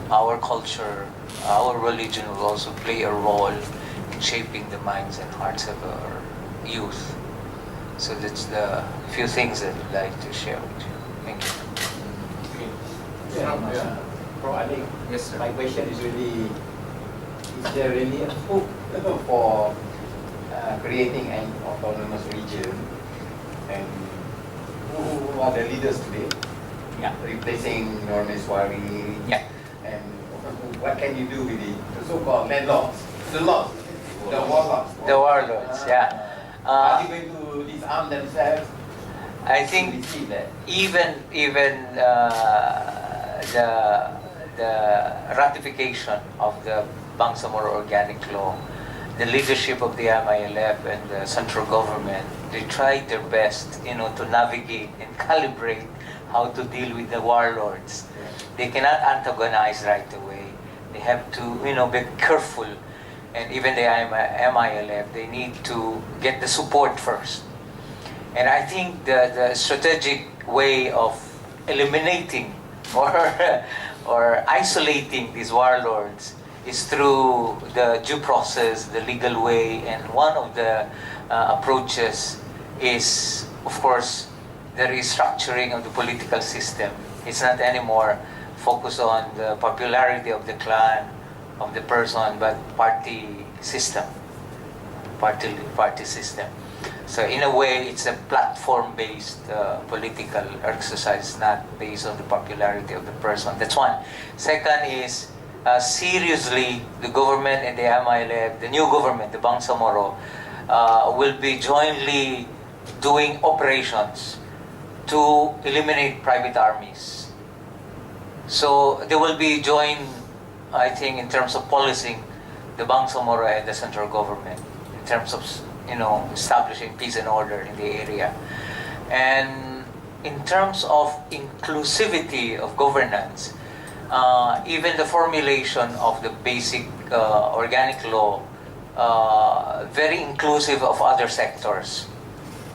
our culture, our religion will also play a role in shaping the minds and hearts of our youth. So that's the few things that I'd like to share with you. Thank you. Prof. Ali, Yes, sir. my question is really, is there really a hope for creating an autonomous region, and who are the leaders today? Yeah. Replacing Norneswari. Yeah. And what can you do with the so-called landlords? The warlords. The warlords, yeah. Are you going to disarm themselves? I We think see that. even the ratification of the Bangsamoro Organic Law, the leadership of the MILF and the central government, they tried their best, to navigate and calibrate how to deal with the warlords. They cannot antagonize right away. They have to, be careful. And even the MILF, they need to get the support first. And I think the strategic way of eliminating or isolating these warlords is through the due process, the legal way, and one of the approaches is, of course, the restructuring of the political system. It's not anymore focused on the popularity of the clan, of the person, but party system. So in a way, it's a platform-based political exercise, not based on the popularity of the person. That's one. Second is, seriously, the government and the MILF, the new government, the Bangsamoro, will be jointly doing operations to eliminate private armies. So they will be joined, I think, in terms of policing the Bangsamoro and the central government, in terms of establishing peace and order in the area. And in terms of inclusivity of governance, even the formulation of the basic organic law, very inclusive of other sectors.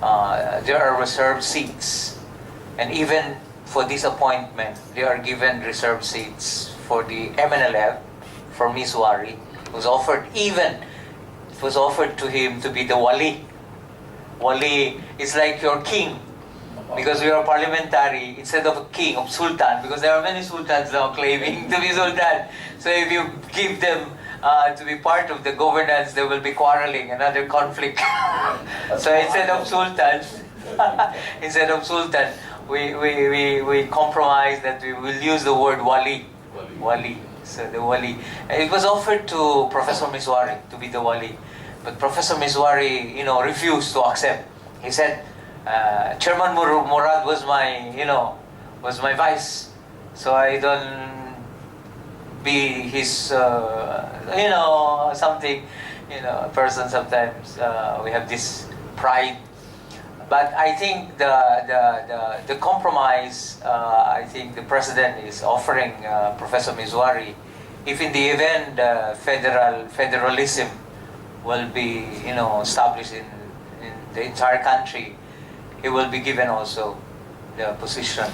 There are reserved seats, and even for this appointment, they are given reserved seats for the MNLF, for Miswari, was offered it was offered to him to be the wali. Wali is like your king, because we are parliamentary instead of a king, of sultan, because there are many sultans now claiming to be sultan. So if you give them to be part of the governance, there will be quarreling, another conflict. So instead of sultan, we compromise that we will use the word wali. Wali. So the wali. And it was offered to Professor Miswari to be the wali, but Professor Miswari, refused to accept. He said, Chairman Murad was my vice, so I don't be his, something, a person sometimes we have this pride. But I think the compromise, I think the president is offering Professor Miswari, if in the event federalism will be established in the entire country, he will be given also the position.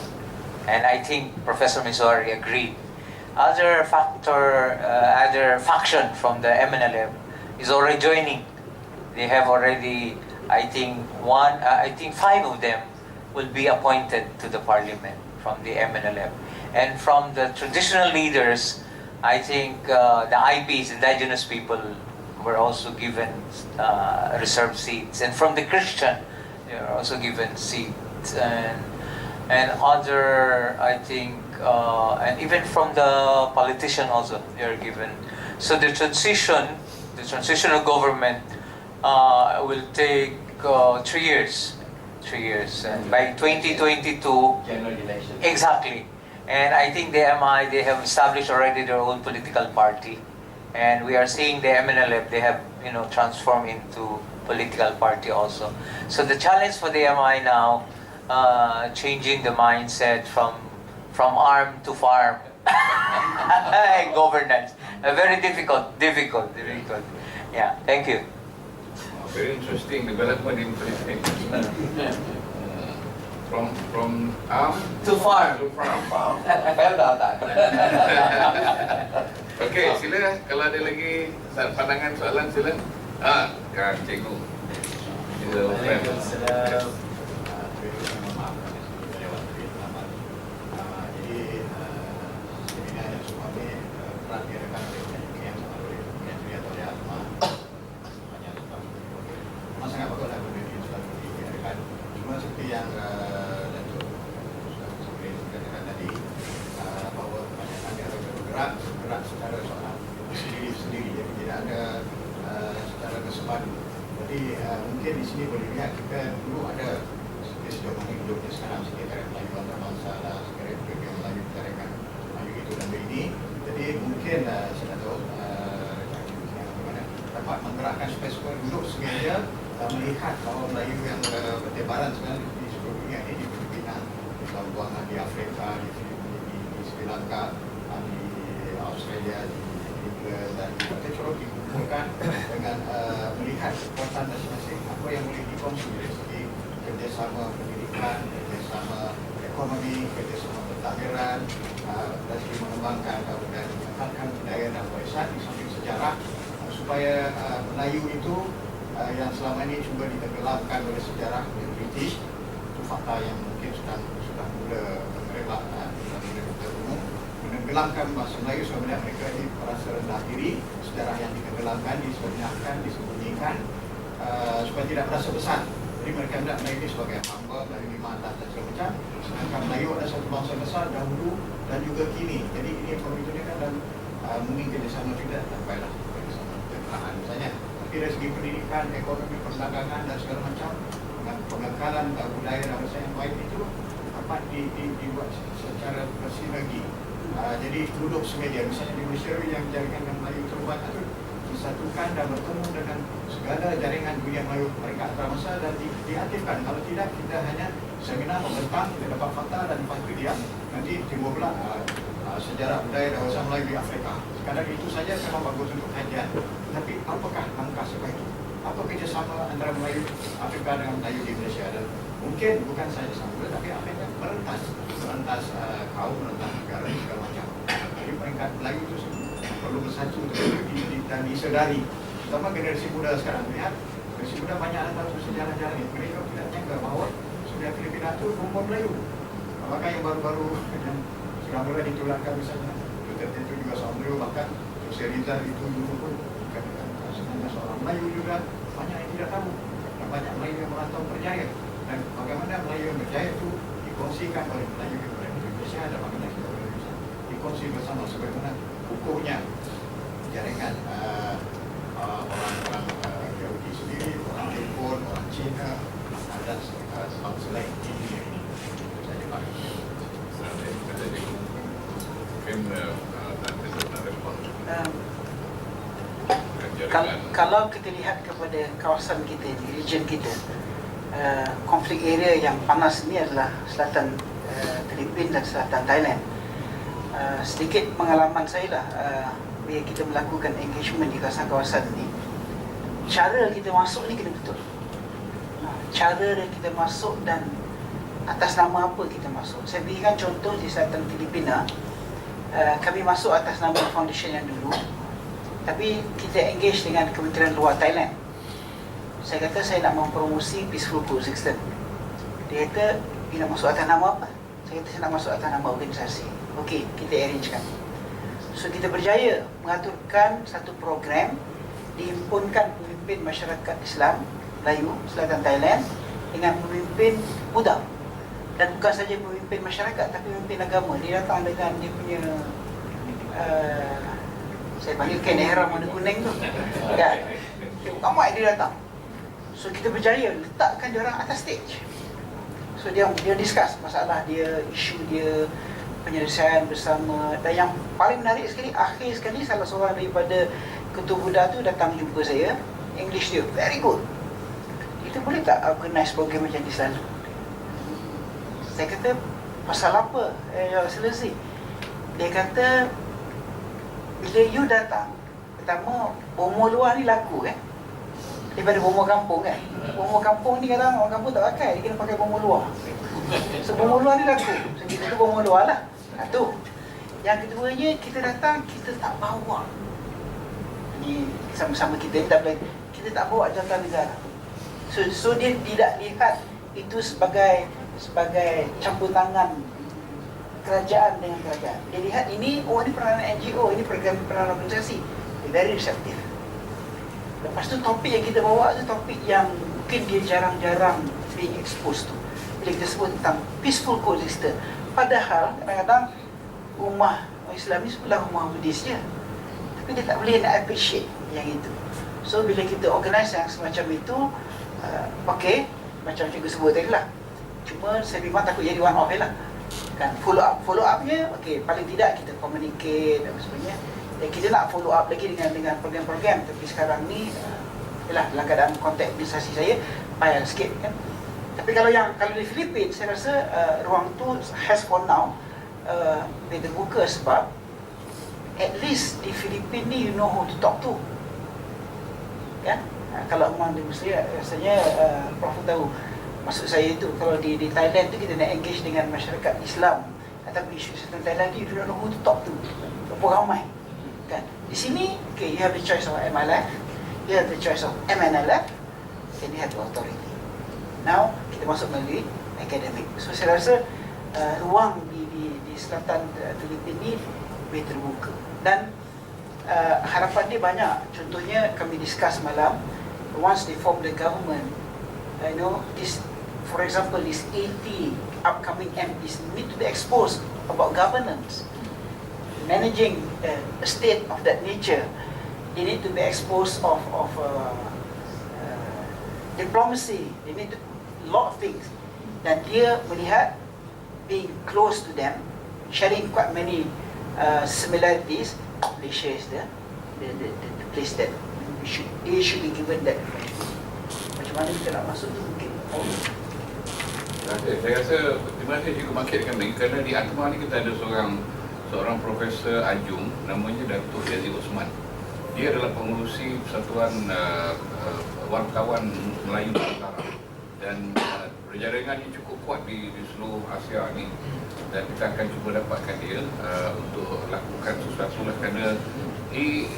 And I think Professor Miswari agreed. Other faction from the MNLF is already joining. They have already, I think 5 of them will be appointed to the parliament from the MNLF. And from the traditional leaders, I think the IPs, indigenous people, were also given reserved seats. And from the Christian, they are also given seats. And other, I think, and even from the politician also, they are given. So the transitional government will take 3 years. 3 years. And by 2022, General election. exactly. And I think the MI, they have established already their own political party. And we are seeing the MNLF, they have, transformed into political party also. So the challenge for the MI now, changing the mindset from arm to farm governance. Very difficult. Yeah, thank you. Very interesting development in Philippines. From arm To farm. to farm. Saya udah tak. Okey, sila kalau ada lagi pandangan soalan sila. Kang Cikgu. Sila open. Yang Datuk Seri katakan tadi, bahawa kebanyakan dia bergerak secara sendiri, jadi tidak ada secara kesempatan. Jadi mungkin di sini boleh lihat kita dulu ada sejauh mana hidupnya sekarang sekiranya Melayu antarabangsa lah, sekiranya Melayu Pertarikan Melayu itu dan ini. Jadi mungkin saya tak tahu bagaimana dapat menggerakkan supaya duduk semeja melihat bahawa Melayu yang bertebaran sekarang di seluruh dunia ini, di Filipina, di Labuan, di Afrika, di Sri Lanka, di Australia, di Inggris, dan kita coba dikumpulkan dengan melihat kekuatan masing-masing, apa yang boleh dikongsi dari segi kerjasama pendidikan, kerjasama ekonomi, kerjasama pentadbiran, dari segi mengembangkan dan meningkatkan budaya dan warisan di samping sejarah, supaya Melayu itu yang selama ini cuba ditenggelamkan oleh sejarah yang British, itu fakta yang mungkin sudah mula merelak umum, menenggelamkan bahasa Melayu sebenarnya mereka ini merasa rendah diri, sejarah yang ditenggelamkan, disembunyikan, supaya tidak merasa besar. Jadi mereka tidak Melayu ini sebagai hamba, Melayu di mata dan segala macam. Sedangkan Melayu adalah satu bangsa besar dahulu dan juga kini. Jadi ini itu kan dan mungkin kerjasama tidak sampailah kerjasama keuangan misalnya. Tapi dari segi pendidikan, ekonomi, perdagangan dan segala macam, pengekalan budaya dan bahasa yang baik itu dapat dibuat secara bersinergi. Jadi duduk semeja, misalnya di Malaysia yang jaringan Melayu terbuat itu disatukan dan bertemu dengan segala jaringan dunia Melayu mereka antarabangsa dan diaktifkan. Kalau tidak, kita hanya seminar membentang, kita dapat fakta dan lepas itu diam. Nanti timbul pula sejarah budaya dan bahasa Melayu di Afrika. Sekadar itu saja memang bagus untuk kajian. Tapi apakah langkah sebaik itu? Apa kerjasama antara Melayu Afrika dengan Melayu di Malaysia? Dan mungkin bukan saja sama, tapi Afrika merentas kaum, merentas negara segala macam. Jadi peringkat Melayu itu perlu bersatu dan disedari. Terutama generasi muda sekarang, lihat generasi muda banyak tahu sejarah-sejarah ini. Mereka tidak nyangka bahawa sudah Filipina itu rumput Melayu. Apakah yang baru-baru yang sudah mulai ditularkan misalnya itu juga seorang Melayu, bahkan Siri itu dulu pun sebenarnya seorang Melayu juga, banyak yang tidak tahu. Dan banyak Melayu yang merantau berjaya. Dan bagaimana Melayu yang berjaya itu dikongsikan oleh Melayu yang berada di Indonesia dan bagaimana kita berada di Indonesia dikongsi bersama sebagaimana hukumnya jaringan orang-orang Yahudi sendiri, orang Jepun, orang Cina dan bangsa lain di dunia ini. Itu saja Pak. Mungkin nanti nak respon. Kalau kita lihat kepada kawasan kita, region kita, konflik area yang panas ini adalah selatan Filipina dan selatan Thailand. Sedikit pengalaman saya lah bila kita melakukan engagement di kawasan-kawasan ini, cara kita masuk ni kena betul. Cara kita masuk dan atas nama apa kita masuk. Saya berikan contoh di selatan Filipina, kami masuk atas nama foundation yang dulu, tapi kita engage dengan Kementerian Luar Thailand. Saya kata saya nak mempromosi peaceful coexistence. Dia kata, dia nak masuk atas nama apa? Saya kata saya nak masuk atas nama organisasi. Okey, kita arrangekan. So kita berjaya mengaturkan satu program, dihimpunkan pemimpin masyarakat Islam Melayu selatan Thailand dengan pemimpin Buddha. Dan bukan saja pemimpin masyarakat, tapi pemimpin agama. Dia datang dengan dia punya saya panggil kain ihram warna kuning tu, kan? Ramai dia datang. So kita berjaya letakkan dia orang atas stage. So dia discuss masalah dia, isu dia, penyelesaian bersama. Dan yang paling menarik sekali, akhir sekali salah seorang daripada ketua Buddha tu datang jumpa saya. English dia very good. Kita boleh tak organize program macam ni selalu? Saya kata, pasal apa? Selesai. Dia kata, bila you datang, pertama, bomo luar ni laku kan? Daripada bomo kampung kan? Bomo kampung ni kadang orang kampung tak pakai, dia kena pakai bomo luar. So bomo luar ni laku. So kita tu bomo luar lah. Satu. Yang keduanya, kita datang, kita tak bawa. Ni sama-sama kita tak boleh. Kita tak bawa jangka negara. So dia tidak lihat itu sebagai campur tangan kerajaan dengan kerajaan. Dia lihat ini, oh ini peranan NGO, ini peranan organisasi. Dia very receptive. Lepas tu topik yang kita bawa tu topik yang mungkin dia jarang-jarang being exposed tu. Bila kita sebut tentang peaceful coexistence. Padahal kadang-kadang rumah Islam ni sebelah rumah Buddhis je. Tapi dia tak boleh nak appreciate yang itu. So bila kita organize yang semacam itu, okay, macam cikgu sebut tadi lah. Cuma saya memang takut jadi one off lah. Kan follow upnya, okay, paling tidak kita communicate dan sebagainya. Dan kita nak follow up lagi dengan program-program. Tapi sekarang ni, dalam keadaan konteks organisasi saya, payah sikit kan. Tapi kalau di Filipina, saya rasa ruang tu has for now dia terbuka sebab at least di Filipina ni you know who to talk to. Kan? Kalau memang di Malaysia, rasanya Prof tahu. Maksud saya itu, kalau di Thailand tu kita nak engage dengan masyarakat Islam ataupun isu tentang Thailand tu, you don't know who to talk to. Berapa ramai. Kan? Di sini, okay, you have the choice of MLF, you have the choice of MNLF, and you have the authority. Now, kita masuk melalui akademik. So, saya rasa ruang di selatan Filipina ni lebih terbuka. Dan harapan dia banyak. Contohnya, kami discuss malam, once they form the government, this, for example, these 80 upcoming MPs need to be exposed about governance, managing a state of that nature. They need to be exposed of diplomacy. They need a lot of things. Dan dia melihat being close to them, sharing quite many similarities. Malaysia is the place that should be given that. Macam mana kita nak masuk tu mungkin. Saya rasa di mana juga market kami, kerana di ATMA ni kita ada seorang profesor Ajung, namanya Datuk Yazid Osman. Dia adalah pengurusi Persatuan Wartawan Melayu Nusantara, dan perjaringannya cukup kuat di seluruh Asia ni, dan kita akan cuba dapatkan dia untuk lakukan sesuatu lah, kerana he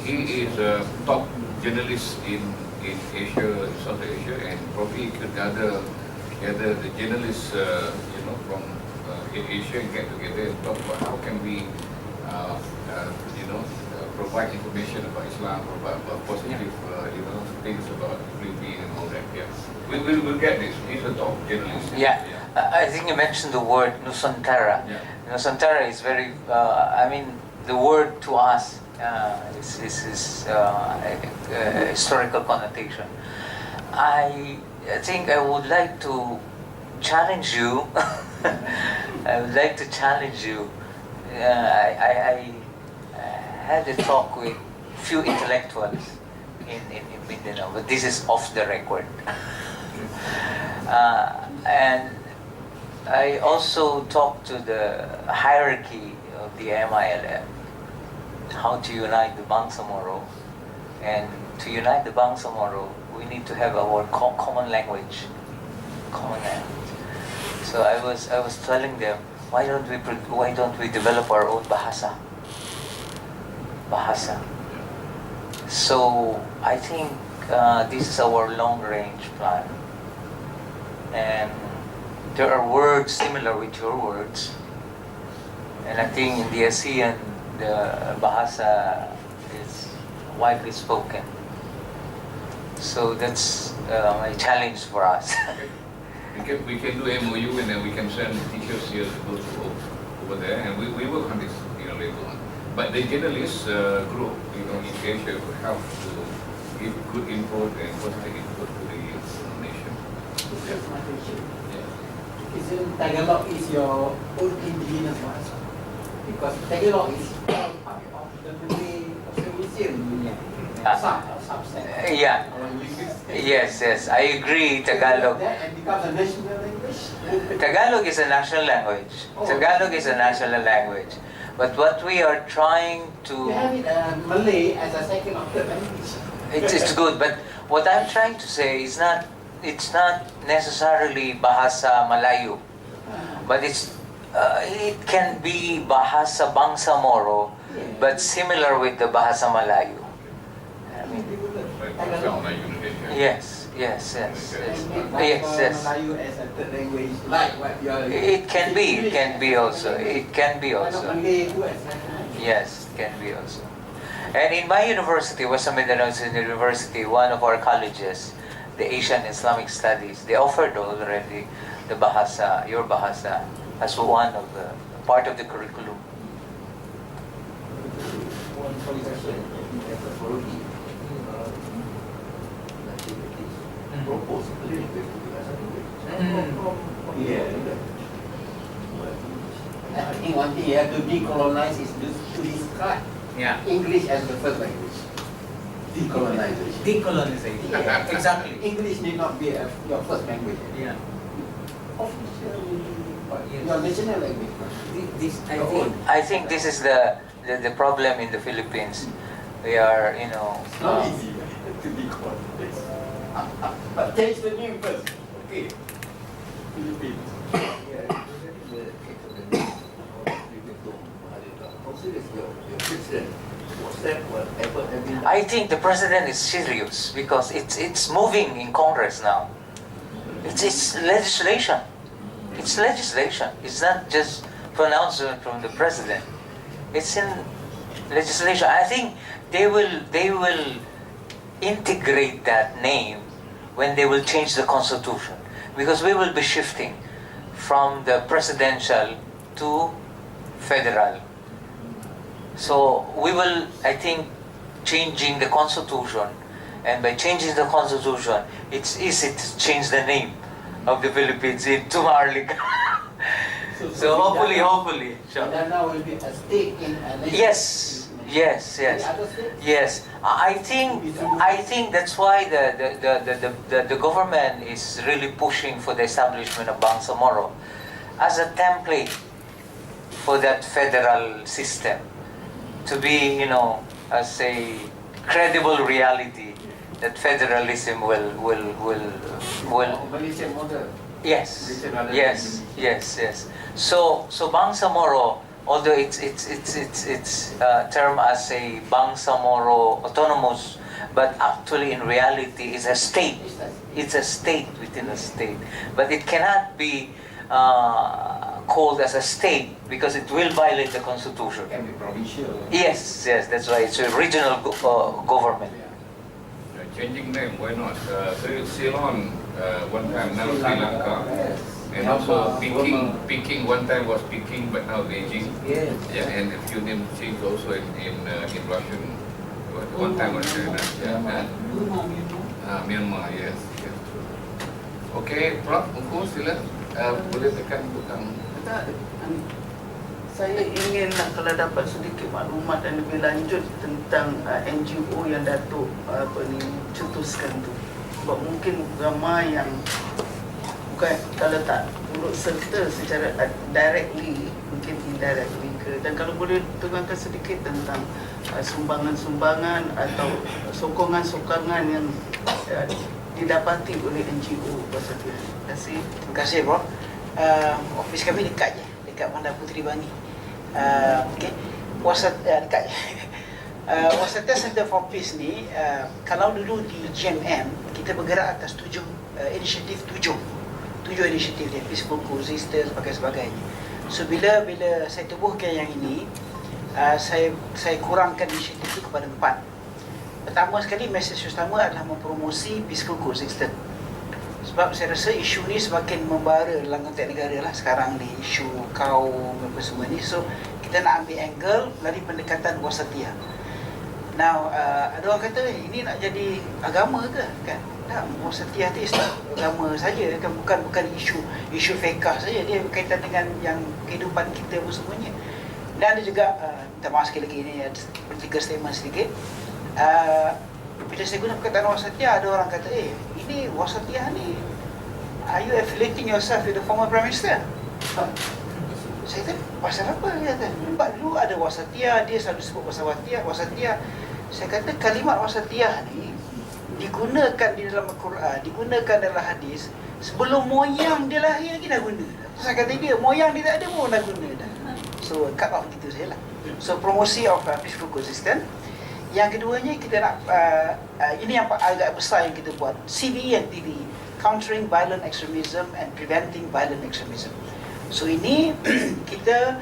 is a top journalist in Asia, South Asia, and probably could gather the journalists from Asia and get together and talk about how can we provide information about Islam, about positive things about Filipina and all that. Yeah, we'll get this. He's a top journalist. Yeah. I think you mentioned the word Nusantara. Yeah. Nusantara is very, the word to us is a historical connotation. I think I would like to challenge you. I would like to challenge you. I had a talk with few intellectuals in Mindanao, but this is off the record. And I also talked to the hierarchy of the MILF, how to unite the Bangsamoro. And to unite the Bangsamoro, we need to have our common language. So I was telling them, why don't we develop our own bahasa? So I think this is our long-range plan, and there are words similar with your words, and I think in the ASEAN the bahasa is widely spoken. So that's a challenge for us. We can do MOU, and then we can send teachers here to go over there, and we work on this later on. But the journalist group in Asia will help to give good input and positive input to the nation. That's my question. Isn't Tagalog is your own indigenous bahasa? Because Tagalog is part of the Malay Polynesian subset. Yeah. Yes, I agree. Tagalog. And becomes a national language. Tagalog is a national language. Tagalog is a national language. But what we are trying to... You have it Malay as a second or third language. It's good, but what I'm trying to say is it's not necessarily Bahasa Melayu, but it can be Bahasa Bangsamoro, but similar with the Bahasa Melayu. Yes. Melayu as a third language, like what you are. It can be also. Yes, it can be also. And in my university, Western Mindanao University, one of our colleges, the Asian Islamic Studies, they offered already the Bahasa, your Bahasa, as one of the part of the curriculum. One suggestion as a authority propose a little bit to the I think one thing you have to decolonize is to describe English as the first language. Decolonization. Decolonization. Yeah. Exactly. English need not be your first language. Yeah. Officially, your national language. I think this is the problem in the Philippines. We are, It's not easy to decolonize. But change the name first. Okay. Philippines. I think the president is serious because it's moving in Congress now. It's legislation. It's legislation. It's not just pronouncement from the president. It's in legislation. I think they will integrate that name when they will change the constitution, because we will be shifting from the presidential to federal. So we will, I think, changing the constitution, and by changing the constitution, it's easy to change the name of the Philippines into Marlica. So hopefully, sure. Mindanao will be a state in a nation. Yes. I think that's why the government is really pushing for the establishment of Bangsamoro as a template for that federal system to be, as a credible reality that federalism will Malaysian model. Yes. So Bangsamoro, although it's termed as a Bangsamoro autonomous, but actually in reality is a state. It's a state within a state, but it cannot be called as a state because it will violate the constitution. Can be provincial. Yes, that's why it's a regional government. Changing name, why not? Ceylon, one time, now Sri Lanka. And also Peking, one time was Peking, but now Beijing. Yes. Yeah, and a few names changed also in Russian. One time was China. Yeah. Myanmar, yes. Okay, Prof, sila boleh tekan butang. Saya ingin kalau dapat sedikit maklumat dan lebih lanjut tentang NGO yang Datuk cetuskan tu. Sebab mungkin ramai yang bukan, kalau tak turut serta secara directly, mungkin indirectly ke. Dan kalau boleh terangkan sedikit tentang sumbangan-sumbangan atau sokongan-sokongan yang didapati oleh NGO pasal dia. Terima kasih. Terima kasih, Bro. Ofis kami dekat je, dekat Bandar Puteri Bangi. Okay. Dekat je. Wasatiyah Center for Peace ni, kalau dulu di GMM, kita bergerak atas tujuh inisiatif dia, peaceful coexistence, sebagainya. So bila saya tubuhkan yang ini, saya kurangkan inisiatif itu kepada 4. Pertama sekali, mesej utama adalah mempromosi peaceful coexistence. Sebab saya rasa isu ni semakin membara dalam konteks negara lah sekarang ni, isu kaum apa semua ni. So kita nak ambil angle melalui pendekatan wasatiyah. Now, ada orang kata ini nak jadi agama ke kan? Tak, wasatiyah tu Islam agama saja kan, bukan isu fiqh saja, dia berkaitan dengan yang kehidupan kita apa semuanya. Dan ada juga minta maaf sekali lagi, ini ada political statement sedikit. Bila saya guna perkataan wasatiyah, ada orang kata, ini wasatiyah ni, are you affiliating yourself with the former Prime Minister? Saya kata, pasal apa? Dia kata, sebab dulu ada wasatiyah, dia selalu sebut pasal wasatiyah. Saya kata, kalimat wasatiyah ni digunakan di dalam Al-Quran, digunakan dalam hadis, sebelum moyang dia lahir lagi dah guna. Saya kata dia, moyang dia tak ada pun dah guna dah. So, cut off gitu saja lah. So, promosi of peaceful coexistence. Yang keduanya kita nak, ini yang agak besar yang kita buat, CVE and PVE, Countering Violent Extremism and Preventing Violent Extremism. So ini kita,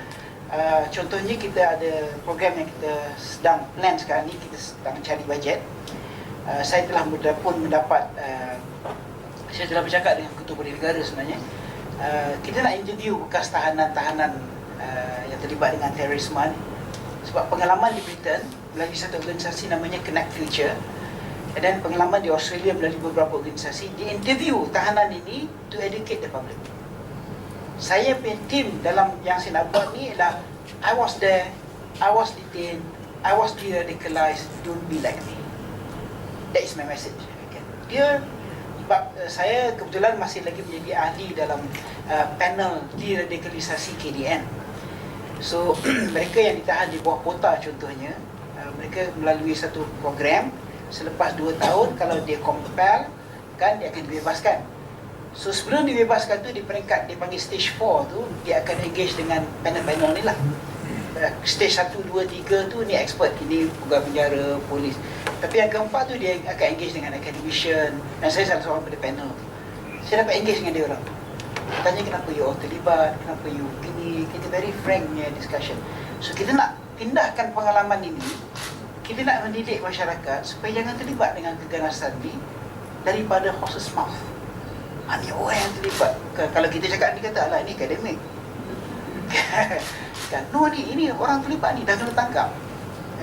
contohnya kita ada program yang kita sedang plan sekarang ni, kita sedang cari bajet. Saya telah mendapat, saya telah bercakap dengan Ketua Budaya Negara sebenarnya. Kita nak interview bekas tahanan-tahanan yang terlibat dengan terorisme ni. Sebab pengalaman di Britain melalui satu organisasi namanya Connect Future, dan pengalaman di Australia melalui beberapa organisasi, di interview tahanan ini to educate the public. Saya punya tim dalam yang saya nak buat ni ialah I was there, I was detained, I was de-radicalized, don't be like me. That is my message. Okay. Dia, sebab saya kebetulan masih lagi menjadi ahli dalam panel de-radikalisasi KDN. So mereka yang ditahan di bawah kota contohnya, mereka melalui satu program, selepas 2 tahun kalau dia compel kan, dia akan dibebaskan. So sebelum dibebaskan tu, di peringkat dia panggil stage 4 tu, dia akan engage dengan panel-panel ni lah. Stage 1, 2, 3 tu ni expert, ini pegawai penjara, polis. Tapi yang keempat tu dia akan engage dengan academician, dan saya salah seorang pada panel tu. Saya dapat engage dengan dia orang. Tanya kenapa you all terlibat, kenapa you gini, kita very frank punya discussion. So kita nak pindahkan pengalaman ini, kita nak mendidik masyarakat supaya jangan terlibat dengan keganasan ni, daripada horse's mouth. Ni orang yang terlibat. Kalau kita cakap ni kata, alah ni akademik. Kan, no ni, ini orang terlibat ni dah kena tangkap.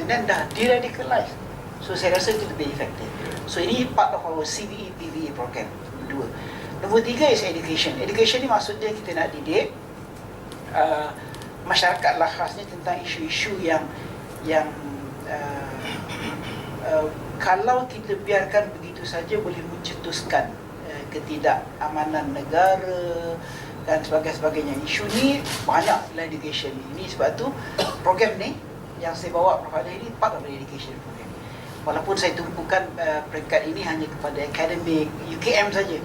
And then dah deradicalize. So saya rasa itu lebih efektif. So ini part of our CVE PVE program. Dua. Nombor tiga is education. Education ni maksudnya kita nak didik masyarakat lah khasnya tentang isu-isu yang kalau kita biarkan begitu saja boleh mencetuskan ketidakamanan negara dan sebagainya. Isu ni banyak dalam education ni. Sebab tu program ni yang saya bawa Prof. Ali ini part of the education program. Walaupun saya tumpukan peringkat ini hanya kepada akademik UKM saja.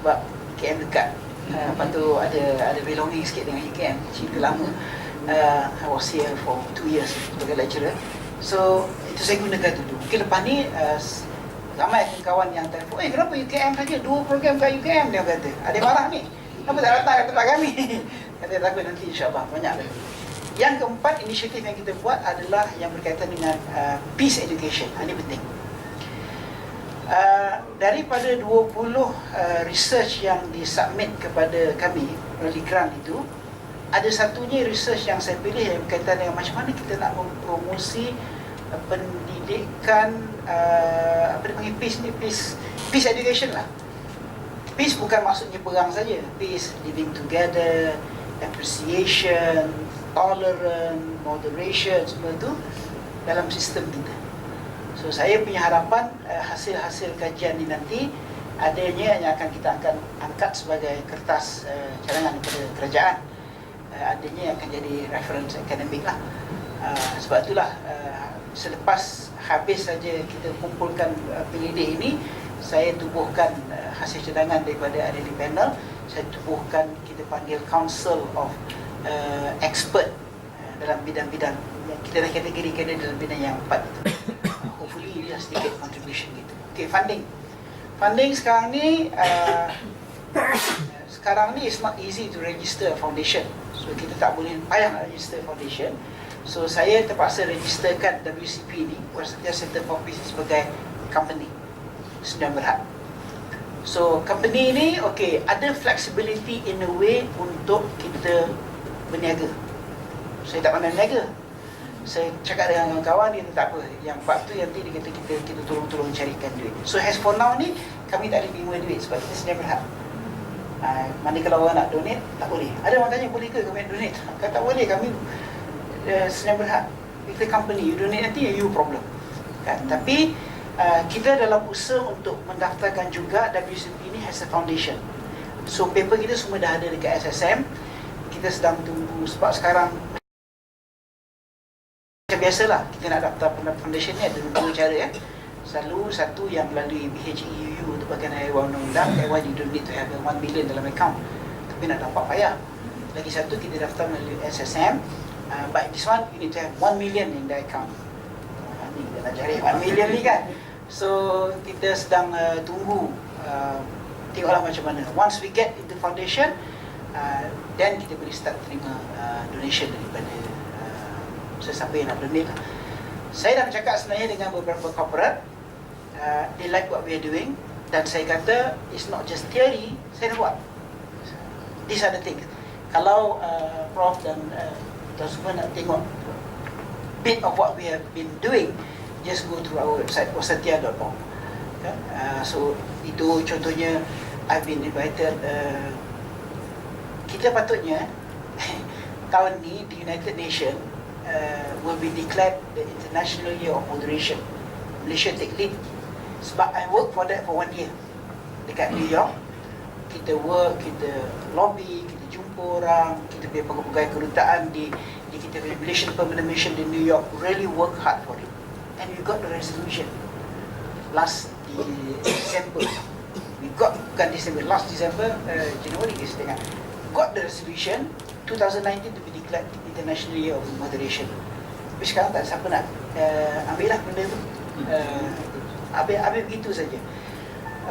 Sebab UKM dekat. Lepas tu ada belonging sikit dengan UKM. Cerita lama. I was here for 2 years sebagai lecturer. So itu saya gunakan dulu. Mungkin lepas ni ramai kawan yang telefon, kenapa UKM saja 2 program kat UKM, dia kata. Ada marah ni. Kenapa tak datang kat tempat kami? Kata takut nanti insya-Allah banyak lagi. Yang keempat, inisiatif yang kita buat adalah yang berkaitan dengan peace education. Ini penting. Daripada 20 research yang disubmit kepada kami melalui grant itu, ada satunya research yang saya pilih yang berkaitan dengan macam mana kita nak mempromosi pendidikan apa dipanggil peace ni, peace education lah. Peace bukan maksudnya perang saja. Peace, living together, appreciation, tolerance, moderation, semua itu dalam sistem kita. So saya punya harapan hasil-hasil kajian ini nanti adanya yang akan kita angkat sebagai kertas cadangan kepada kerajaan. Adanya yang akan jadi reference akademik lah. Sebab itulah selepas habis saja kita kumpulkan penyelidik ini, saya tubuhkan hasil cadangan daripada ahli panel. Saya tubuhkan, kita panggil Council of Expert dalam bidang-bidang yang kita dah kategorikan dalam bidang yang 4 itu. Hopefully ini dah sedikit contribution gitu. Okay, funding sekarang ni it's not easy to register a foundation. So kita tak boleh payah nak register foundation. So saya terpaksa registerkan WCP ni, Warisan Center for Peace, sebagai company sedang berhad. So company ni ada flexibility in a way untuk kita berniaga. Saya tak pandai berniaga. Saya cakap dengan kawan dia, tak apa, yang part tu nanti dia kata kita tolong carikan duit. So as for now ni kami tak boleh terima duit sebab kita sedang berhad. Mana kalau orang nak donate, tak boleh. Ada orang tanya, boleh ke kami donate? Kalau tak boleh, kami sedang berhad. Kita company, you donate nanti you problem kan? Tapi kita dalam usaha untuk mendaftarkan juga WCP ini has a foundation. So paper kita semua dah ada dekat SSM. Kita sedang tunggu sebab sekarang macam biasalah, kita nak daftar foundation ni ada 2 cara ya. Selalu satu yang melalui BHEUU untuk bagian haiwan undang-undang, haiwan you don't need to have 1 million dalam account. Tapi nak dapat payah. Lagi satu kita daftar melalui SSM. But this one you need to have 1 million in the account. Ni kita nak cari 1 million ni kan. So kita sedang tunggu, tengoklah macam mana. Once we get into foundation, then kita boleh start terima donation daripada sesiapa yang nak donate lah. Saya dah bercakap sebenarnya dengan beberapa corporate. They like what we are doing. Dan saya kata, it's not just theory, saya dah buat. These are the things. Kalau Prof dan semua nak tengok bit of what we have been doing, just go through our website wasatia.org. So itu contohnya, I've been invited. Kita patutnya tahun ni di United Nations will be declared the International Year of Moderation. Malaysia take lead. Sebab I work for that for 1 year dekat New York. Kita work, kita lobby, kita jumpa orang, kita punya pegawai kedutaan di kita punya Malaysian Permanent Mission di New York really work hard for it. And we got the resolution last December. Bukan December, last December, January kita tengah got the resolution 2019 to be declared International Year of Moderation. Tapi sekarang tak siapa nak ambil lah benda tu. Habis begitu saja.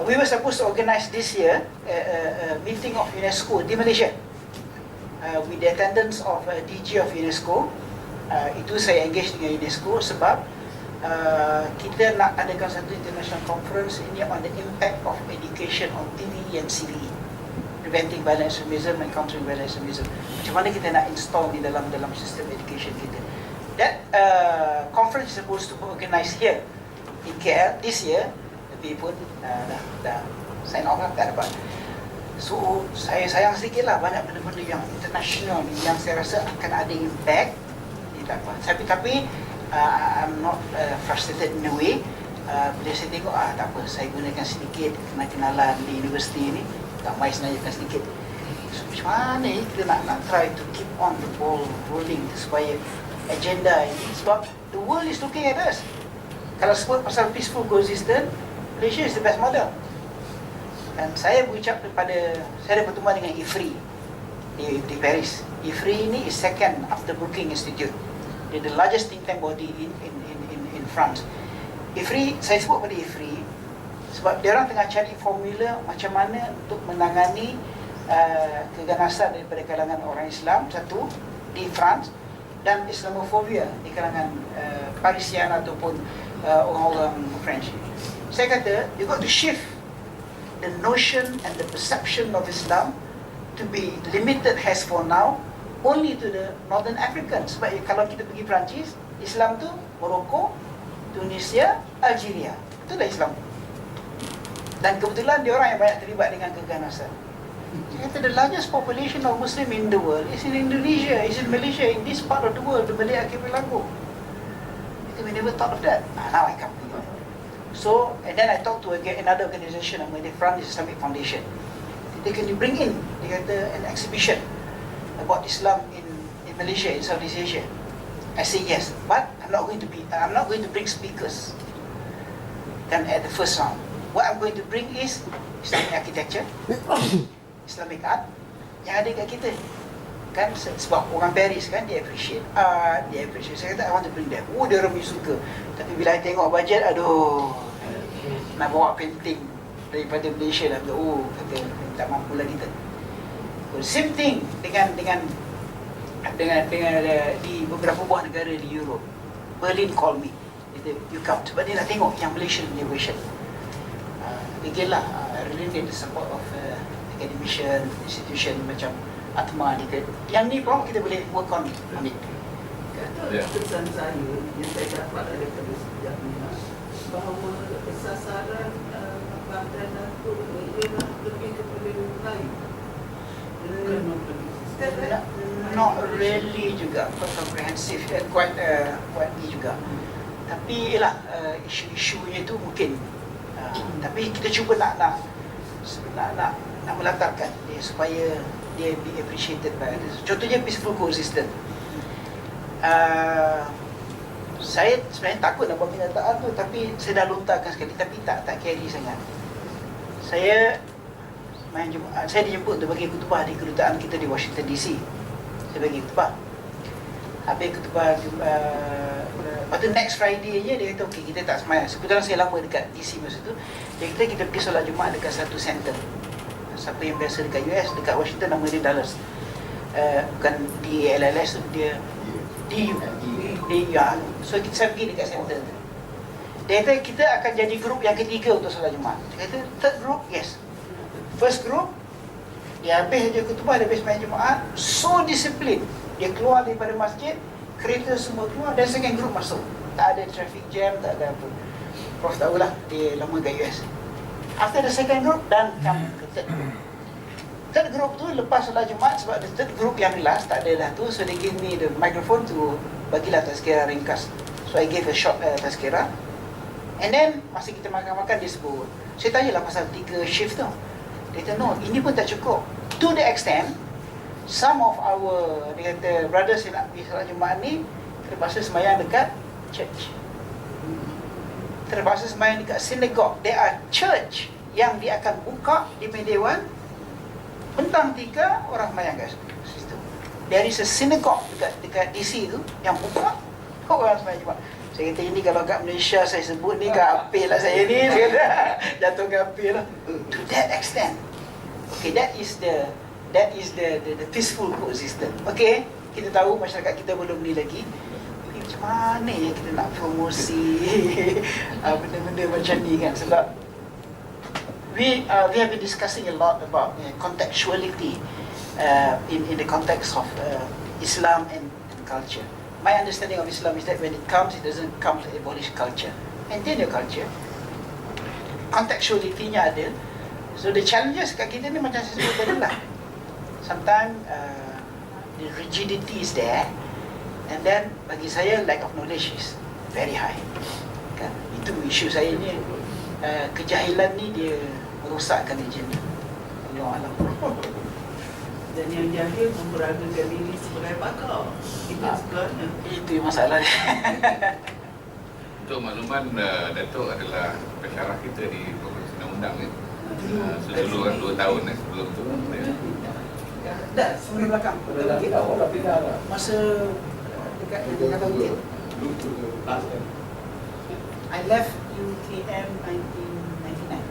We were supposed to organize this year a meeting of UNESCO di Malaysia with the attendance of DG of UNESCO. Itu saya engage dengan UNESCO sebab kita nak adakan satu international conference ini on the impact of education on TV and CVE, preventing violent extremism and countering violent extremism. Macam mana kita nak install di dalam sistem education kita. That conference is supposed to be organised here in KL this year, tapi pun dah sign off lah, tak dapat. So saya sayang sedikit lah, banyak benda-benda yang international yang saya rasa akan ada impact. Tak apa. Tapi I'm not frustrated in a way. Bila saya tengok, tak apa, saya gunakan sedikit kenalan di universiti ni, tak main senajakan sedikit. So, macam mana kita nak try to keep on the ball rolling supaya agenda ini, sebab the world is looking at us. Kalau sebut pasal peaceful coexistence, Malaysia is the best model. Dan saya berucap saya ada pertemuan dengan IFRI di Paris. IFRI ini is second after Brookings Institute. Dia the largest think tank body in France. IFRI, saya sebut pada IFRI sebab dia orang tengah cari formula macam mana untuk menangani keganasan daripada kalangan orang Islam, satu, di France, dan Islamofobia di kalangan Parisian ataupun orang-orang French. Saya kata, you got to shift the notion and the perception of Islam to be limited as for now only to the Northern Africans. Sebab kalau kita pergi Perancis, Islam tu Morocco, Tunisia, Algeria. Itulah Islam. Dan kebetulan dia orang yang banyak terlibat dengan keganasan. Saya kata the largest population of Muslim in the world is in Indonesia, is in Malaysia, in this part of the world, the Malay Archipelago. We never thought of that. Now I come to you. So, and then I talked to another organisation, the Front Islamic Foundation. They can bring in, they kata, an exhibition about Islam in Malaysia, in Southeast Asia. I say yes, but I'm not going to bring speakers. Then at the first round, what I'm going to bring is Islamic architecture, Islamic art yang ada kat kita. Kan sebab orang Paris kan, dia appreciate art, dia appreciate. Saya kata I want to bring them. Dia orang suka. Tapi bila I tengok bajet, aduh, nak bawa painting daripada Malaysia lah. Kata tak mampu lah kita. Same thing dengan di beberapa buah negara di Europe. Berlin call me. You come. Sebab dia nak tengok yang Malaysian innovation. Again lah, I really need the support of academician, institution macam ATMA ni. Yang ni pun kita boleh work on it. Kesan saya yang saya dapat daripada sejak ni, bahawa sasaran Bantuan Datuk ialah lebih kepada Melayu. Not really juga, quite comprehensive and quite ni juga. Tapi ialah isu-isunya tu mungkin. Tapi kita cuba nak melatarkan dia supaya dia be appreciated by others. Contohnya peaceful coexistence. Saya sebenarnya takut nak buat kenyataan tu, tapi saya dah lontarkan sekali, tapi tak carry sangat. Saya dijemput untuk bagi khutbah di kedutaan kita di Washington DC. Saya bagi khutbah. Habis khutbah, lepas tu next Friday je dia kata okey, kita tak semayang. Kebetulan saya lama dekat DC masa tu. Dia kata kita pergi solat Jumaat dekat satu center. Siapa yang biasa dekat US, dekat Washington nama dia Dallas. Bukan di LLS tu, dia ya. So saya pergi dekat center tu. Dia kata kita akan jadi grup yang ketiga untuk solat Jumaat. Dia kata third group, yes. First group, dia habis je khutbah, dia habis main Jumaat, so disiplin. Dia keluar daripada masjid, kereta semua keluar, dan second group masuk. Tak ada traffic jam, tak ada apa. Prof tahulah, dia lama kat US. After the second group, dan come ke third group. Third group tu lepas solat Jumaat, sebab the third group yang last tak ada dah tu, so they give me the microphone to bagilah tazkirah ringkas. So I gave a short tazkirah. And then masa kita makan-makan dia sebut, saya tanyalah pasal 3 shift tu. Dia kata no, ini pun tak cukup. To the extent some of our, dia kata, brothers yang nak pergi solat Jumaat ni terpaksa sembahyang dekat church, terpaksa sembahyang dekat synagogue. There are church yang dia akan buka di Medewan bentang 3 orang sembahyang kat situ. There is a synagogue dekat DC tu yang buka orang sembahyang Jumaat. Saya kata ini kalau kat Malaysia saya sebut ni kapil lah saya ni. Saya kata jatuh kapil lah. To that extent. Okay, that is the peaceful coexistence. Okay, kita tahu masyarakat kita belum ni lagi. Macam mana ya kita nak promosi benda-benda macam ni kan, sebab we have been discussing a lot about contextuality in the context of Islam and culture. My understanding of Islam is that when it comes, it doesn't come to abolish culture, maintain your culture. Contextuality-nya ada. So the challenges kat kita ni macam saya sebut tadi lah. Sometimes the rigidity is there, and then bagi saya lack of knowledge is very high. Kan? Itu isu saya ni. Kejahilan ni dia merosakkan agenda. Allah Alam. Dan yang jahil memberagakan diri sebagai pakar. Itu sebabnya. Itu yang masalah dia. Untuk makluman, Datuk adalah pensyarah kita di Provinsi Undang-Undang ni. Seluruh 2 tahun sebelum tu. Dah, sebelum belakang. Masa dekat UTM. I left UTM 1999.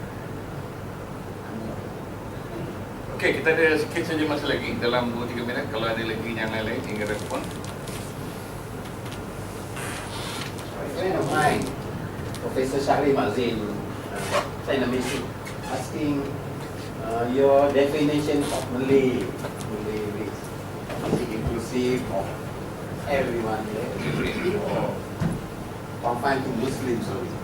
Okey, kita ada sikit saja masa lagi dalam 2-3 minit. Kalau ada lagi yang lain ingin respon. Friend of mine, Professor Syahri Mazin, saya nak message asking your definition of Malay race. Is it inclusive of everyone, or confined to Muslims only?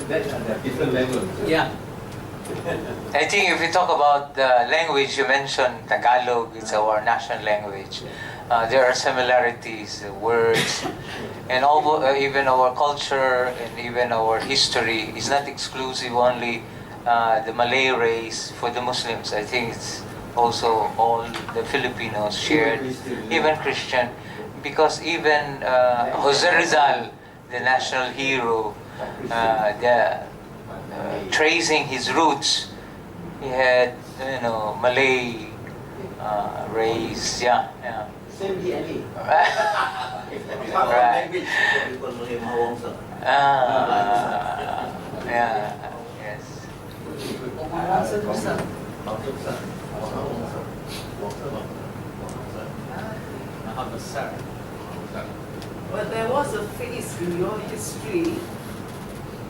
That's at a different level. Yeah. I think if we talk about the language, you mentioned Tagalog, it's our national language. There are similarities, words, and even our culture and even our history is not exclusive only the Malay race for the Muslims. I think it's also all the Filipinos shared, even Christian, because even Jose Rizal, the national hero, tracing his roots, he had Malay race, yeah. Same DNA. Right. Yeah, yes. But there was a phase in your history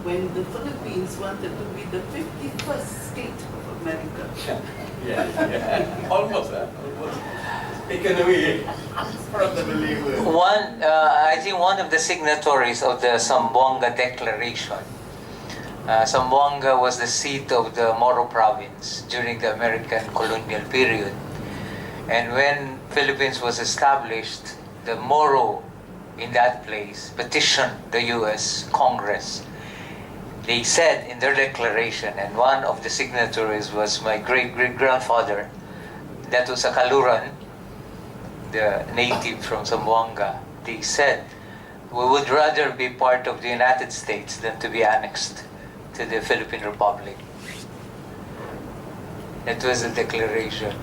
when the Philippines wanted to be the 51st state of America. Yeah. Almost. Taken away from the believer. I think one of the signatories of the Zamboanga Declaration. Zamboanga was the seat of the Moro province during the American colonial period. And when Philippines was established, the Moro in that place petitioned the U.S. Congress. They said in their declaration, and one of the signatories was my great-great-grandfather, that was a Kaluran, the native from Zamboanga. They said, we would rather be part of the United States than to be annexed to the Philippine Republic. That was a declaration.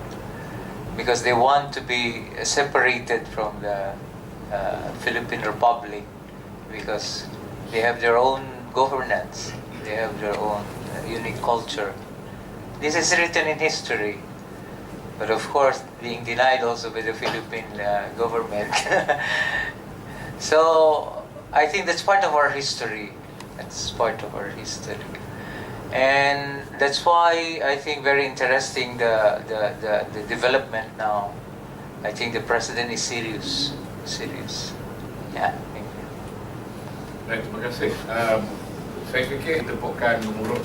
Because they want to be separated from the Philippine Republic, because they have their own governance, they have their own unique culture. This is written in history, but of course being denied also by the Philippine government. So I think that's part of our history. That's part of our history. And that's why I think very interesting the development now. I think the president is serious. Yeah, thank you. Baik, terima kasih. Saya fikir tepukan umur